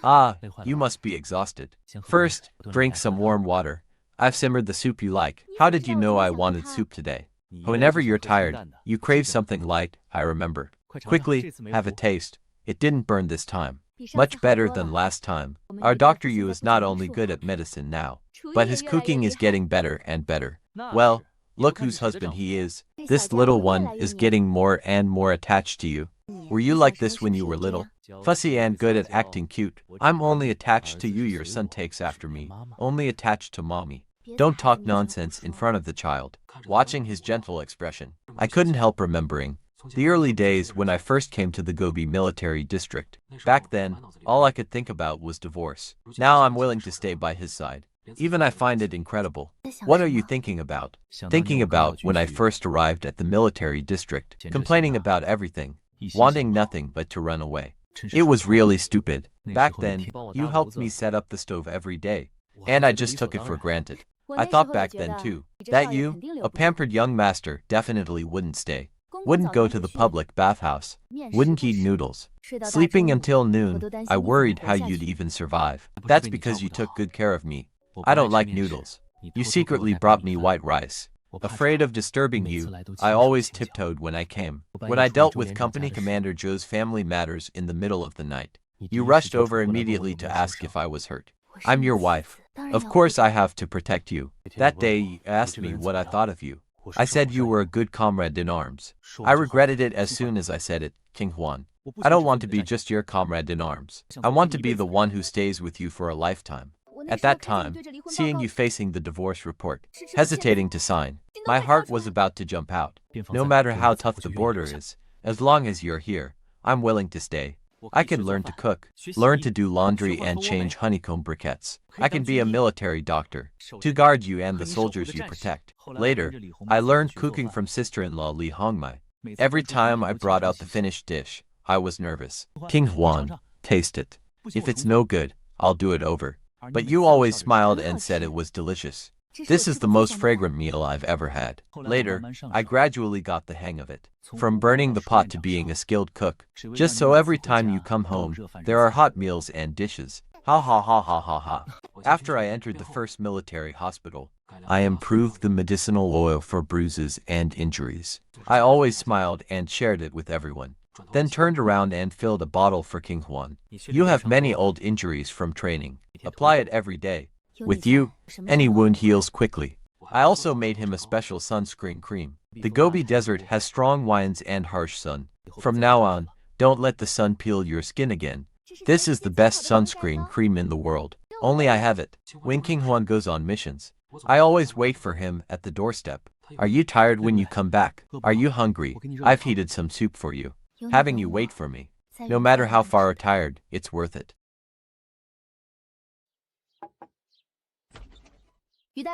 Ah, you must be exhausted. First, drink some warm water. I've simmered the soup you like. How did you know I wanted soup today? Whenever you're tired, you crave something light, I remember. Quickly, have a taste. It didn't burn this time. Much better than last time. Our Dr. Yu is not only good at medicine now, but his cooking is getting better and better. Well, look whose husband he is. This little one is getting more and more attached to you. Were you like this when you were little? Fussy and good at acting cute. I'm only attached to you, your son takes after me. Only attached to mommy. Don't talk nonsense in front of the child. Watching his gentle expression, I couldn't help remembering the early days when I first came to the Gobi military district. Back then, all I could think about was divorce. Now I'm willing to stay by his side. Even I find it incredible. What are you thinking about? Thinking about when I first arrived at the military district, complaining about everything, wanting nothing but to run away. It was really stupid. Back then, you helped me set up the stove every day, and I just took it for granted. I thought back then too, that you, a pampered young master, definitely wouldn't stay. Wouldn't go to the public bathhouse. Wouldn't eat noodles. Sleeping until noon, I worried how you'd even survive. That's because you took good care of me. I don't like noodles. You secretly brought me white rice. Afraid of disturbing you, I always tiptoed when I came. When I dealt with Company Commander Joe's family matters in the middle of the night, you rushed over immediately to ask if I was hurt. I'm your wife. Of course I have to protect you. That day you asked me what I thought of you. I said you were a good comrade in arms. I regretted it as soon as I said it, King Huan. I don't want to be just your comrade in arms. I want to be the one who stays with you for a lifetime. At that time, seeing you facing the divorce report, hesitating to sign, my heart was about to jump out. No matter how tough the border is, as long as you're here, I'm willing to stay. I can learn to cook, learn to do laundry and change honeycomb briquettes. I can be a military doctor, to guard you and the soldiers you protect. Later, I learned cooking from sister-in-law Li Hongmai. Every time I brought out the finished dish, I was nervous. King Huan, taste it. If it's no good, I'll do it over. But you always smiled and said it was delicious. This is the most fragrant meal I've ever had. Later, I gradually got the hang of it. From burning the pot to being a skilled cook, just so every time you come home, there are hot meals and dishes. Ha ha ha ha ha ha. After I entered the first military hospital, I improved the medicinal oil for bruises and injuries. I always smiled and shared it with everyone. Then turned around and filled a bottle for King Huan. You have many old injuries from training. Apply it every day. With you, any wound heals quickly. I also made him a special sunscreen cream. The Gobi Desert has strong winds and harsh sun. From now on, don't let the sun peel your skin again. This is the best sunscreen cream in the world. Only I have it. When King Huan goes on missions, I always wait for him at the doorstep. Are you tired when you come back? Are you hungry? I've heated some soup for you. Having you wait for me, no matter how far or tired, it's worth it.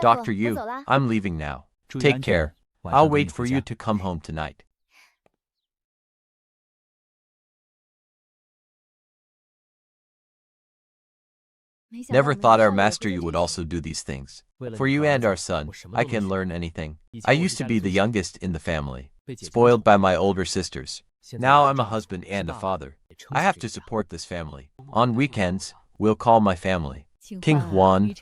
Dr. Yu, I'm leaving now. Take care. I'll wait for you to come home tonight. Never thought our master Yu would also do these things. For you and our son, I can learn anything. I used to be the youngest in the family, spoiled by my older sisters. Now I'm a husband and a father. I have to support this family. On weekends, we'll call my family. King Huan,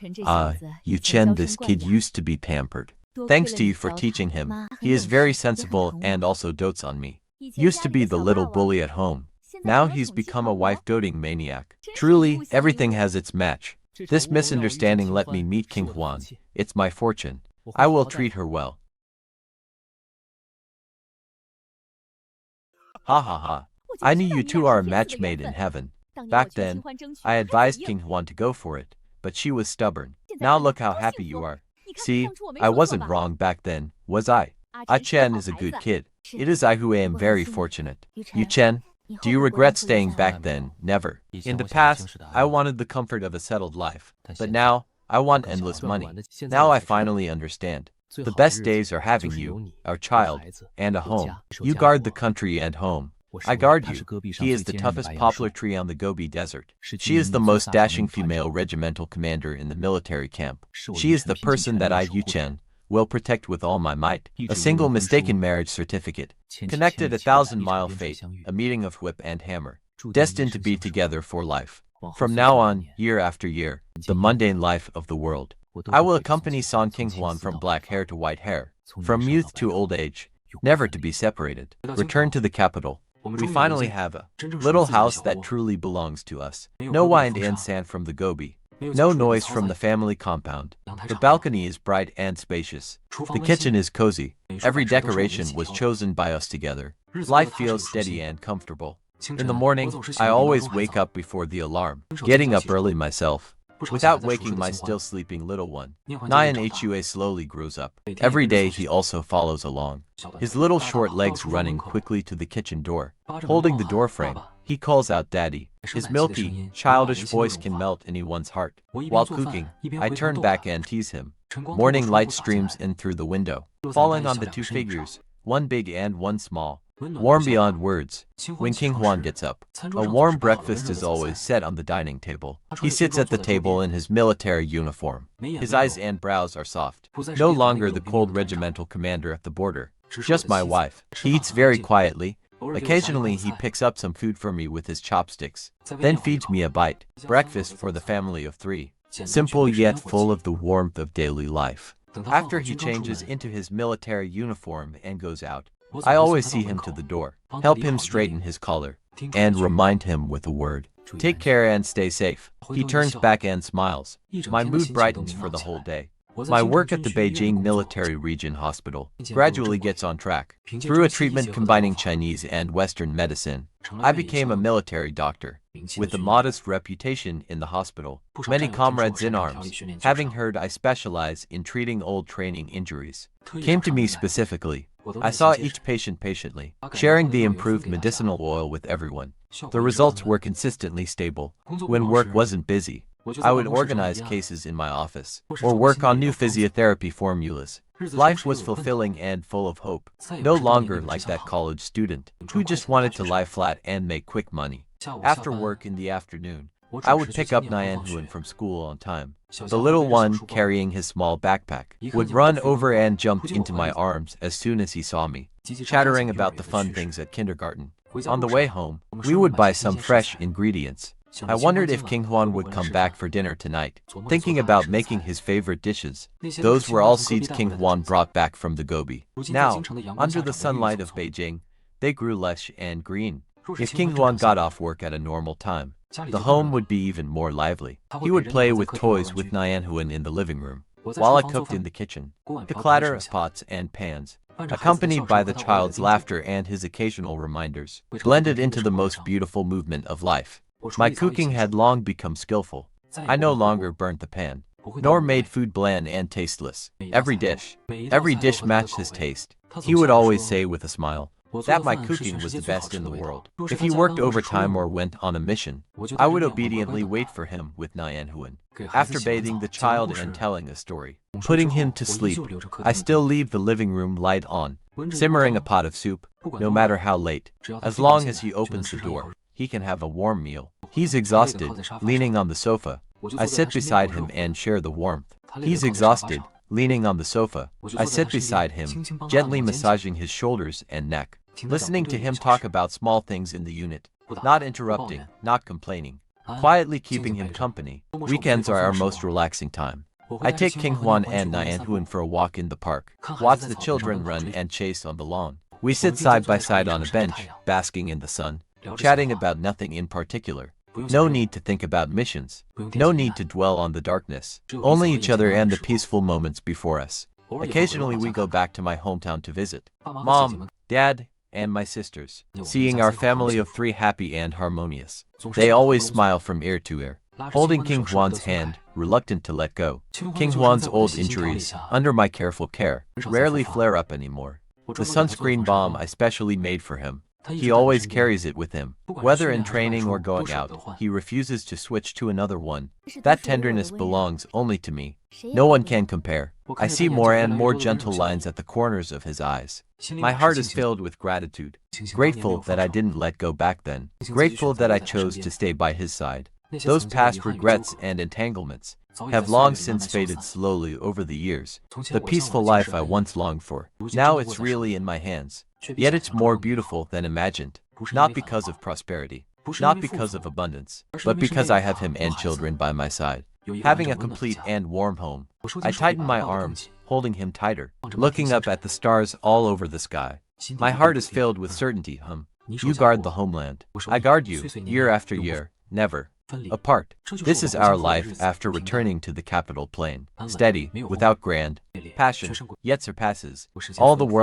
Yu-chen, this kid used to be pampered. Thanks to you for teaching him. He is very sensible and also dotes on me. Used to be the little bully at home. Now he's become a wife-doting maniac. Truly, everything has its match. This misunderstanding let me meet King Huan. It's my fortune. I will treat her well. Ha ha ha. I knew you two are a match made in heaven. Back then, I advised King Huan to go for it, but she was stubborn. Now look how happy you are. See, I wasn't wrong back then, was I? Chen is a good kid. It is I who am very fortunate. Chen, do you regret staying back then? Never. In the past, I wanted the comfort of a settled life. But now, I want endless money. Now I finally understand. The best days are having you, our child, and a home. You guard the country and home. I guard you. He is the toughest poplar tree on the Gobi Desert. She is the most dashing female regimental commander in the military camp. She is the person that I, Chen, will protect with all my might. A single mistaken marriage certificate. Connected 1,000-mile fate, a meeting of whip and hammer. Destined to be together for life. From now on, year after year, the mundane life of the world. I will accompany San Qinghuan from black hair to white hair, from youth to old age, never to be separated. Return to the capital. We finally have a little house that truly belongs to us. No wind and sand from the Gobi. No noise from the family compound. The balcony is bright and spacious. The kitchen is cozy. Every decoration was chosen by us together. Life feels steady and comfortable. In the morning, I always wake up before the alarm, getting up early myself. Without waking my still sleeping little one, Nyan Hua slowly grows up. Every day he also follows along, his little short legs running quickly to the kitchen door. Holding the door frame, he calls out Daddy. His milky, childish voice can melt anyone's heart. While cooking, I turn back and tease him. Morning light streams in through the window, falling on the two figures, one big and one small. Warm beyond words. When Qinghuan gets up, a warm breakfast is always set on the dining table. He sits at the table in his military uniform. His eyes and brows are soft. No longer the cold regimental commander at the border. Just my wife. He eats very quietly. Occasionally he picks up some food for me with his chopsticks, then feeds me a bite. Breakfast for the family of 3. Simple yet full of the warmth of daily life. After he changes into his military uniform and goes out, I always see him to the door, help him straighten his collar, and remind him with a word. Take care and stay safe. He turns back and smiles. My mood brightens for the whole day. My work at the Beijing Military Region Hospital gradually gets on track. Through a treatment combining Chinese and Western medicine, I became a military doctor. With a modest reputation in the hospital, many comrades in arms, having heard I specialize in treating old training injuries, came to me specifically. I saw each patient patiently, sharing the improved medicinal oil with everyone. The results were consistently stable. When work wasn't busy, I would organize cases in my office, or work on new physiotherapy formulas. Life was fulfilling and full of hope, no longer like that college student who just wanted to lie flat and make quick money. After work in the afternoon, I would pick up Nyan from school on time. The little one, carrying his small backpack, would run over and jump into my arms as soon as he saw me, chattering about the fun things at kindergarten. On the way home, we would buy some fresh ingredients. I wondered if Qinghuan would come back for dinner tonight, thinking about making his favorite dishes. Those were all seeds Qinghuan brought back from the Gobi. Now, under the sunlight of Beijing, they grew lush and green. If Qinghuan got off work at a normal time, the home would be even more lively. He would play with toys with Nyan in the living room, while I cooked in the kitchen. The clatter of pots and pans, accompanied by the child's laughter and his occasional reminders, blended into the most beautiful movement of life. My cooking had long become skillful. I no longer burnt the pan, nor made food bland and tasteless. Every dish matched his taste. He would always say with a smile that my cooking was the best in the world. If he worked overtime or went on a mission, I would obediently wait for him with Nyan. After bathing the child and telling a story, putting him to sleep, I still leave the living room light on, simmering a pot of soup, no matter how late. As long as he opens the door, he can have a warm meal. He's exhausted, leaning on the sofa. I sit beside him and share the warmth. He's exhausted, leaning on the sofa. I sit beside him, gently massaging his shoulders and neck, listening to him talk about small things in the unit, not interrupting, not complaining, quietly keeping him company. Weekends are our most relaxing time. I take Qinghuan and Nyan for a walk in the park, watch the children run and chase on the lawn. We sit side by side on a bench, basking in the sun, chatting about nothing in particular. No need to think about missions. No need to dwell on the darkness. Only each other and the peaceful moments before us. Occasionally we go back to my hometown to visit Mom, Dad, and my sisters, seeing our family of 3 happy and harmonious. They always smile from ear to ear. holding King Huan's hand, reluctant to let go. King Huan's old injuries, under my careful care, rarely flare up anymore. The sunscreen balm I specially made for him. He always carries it with him. Whether in training or going out, he refuses to switch to another one. That tenderness belongs only to me. No one can compare. I see more and more gentle lines at the corners of his eyes. My heart is filled with gratitude. Grateful that I didn't let go back then. Grateful that I chose to stay by his side. Those past regrets and entanglements have long since faded slowly over the years. The peaceful life I once longed for, now it's really in my hands. Yet it's more beautiful than imagined, not because of prosperity, not because of abundance, but because I have him and children by my side. Having a complete and warm home, I tighten my arms, holding him tighter, looking up at the stars all over the sky. My heart is filled with certainty. You guard the homeland. I guard you, year after year, never apart. This is our life after returning to the capital plain. Steady, without grand passion, yet surpasses all the world.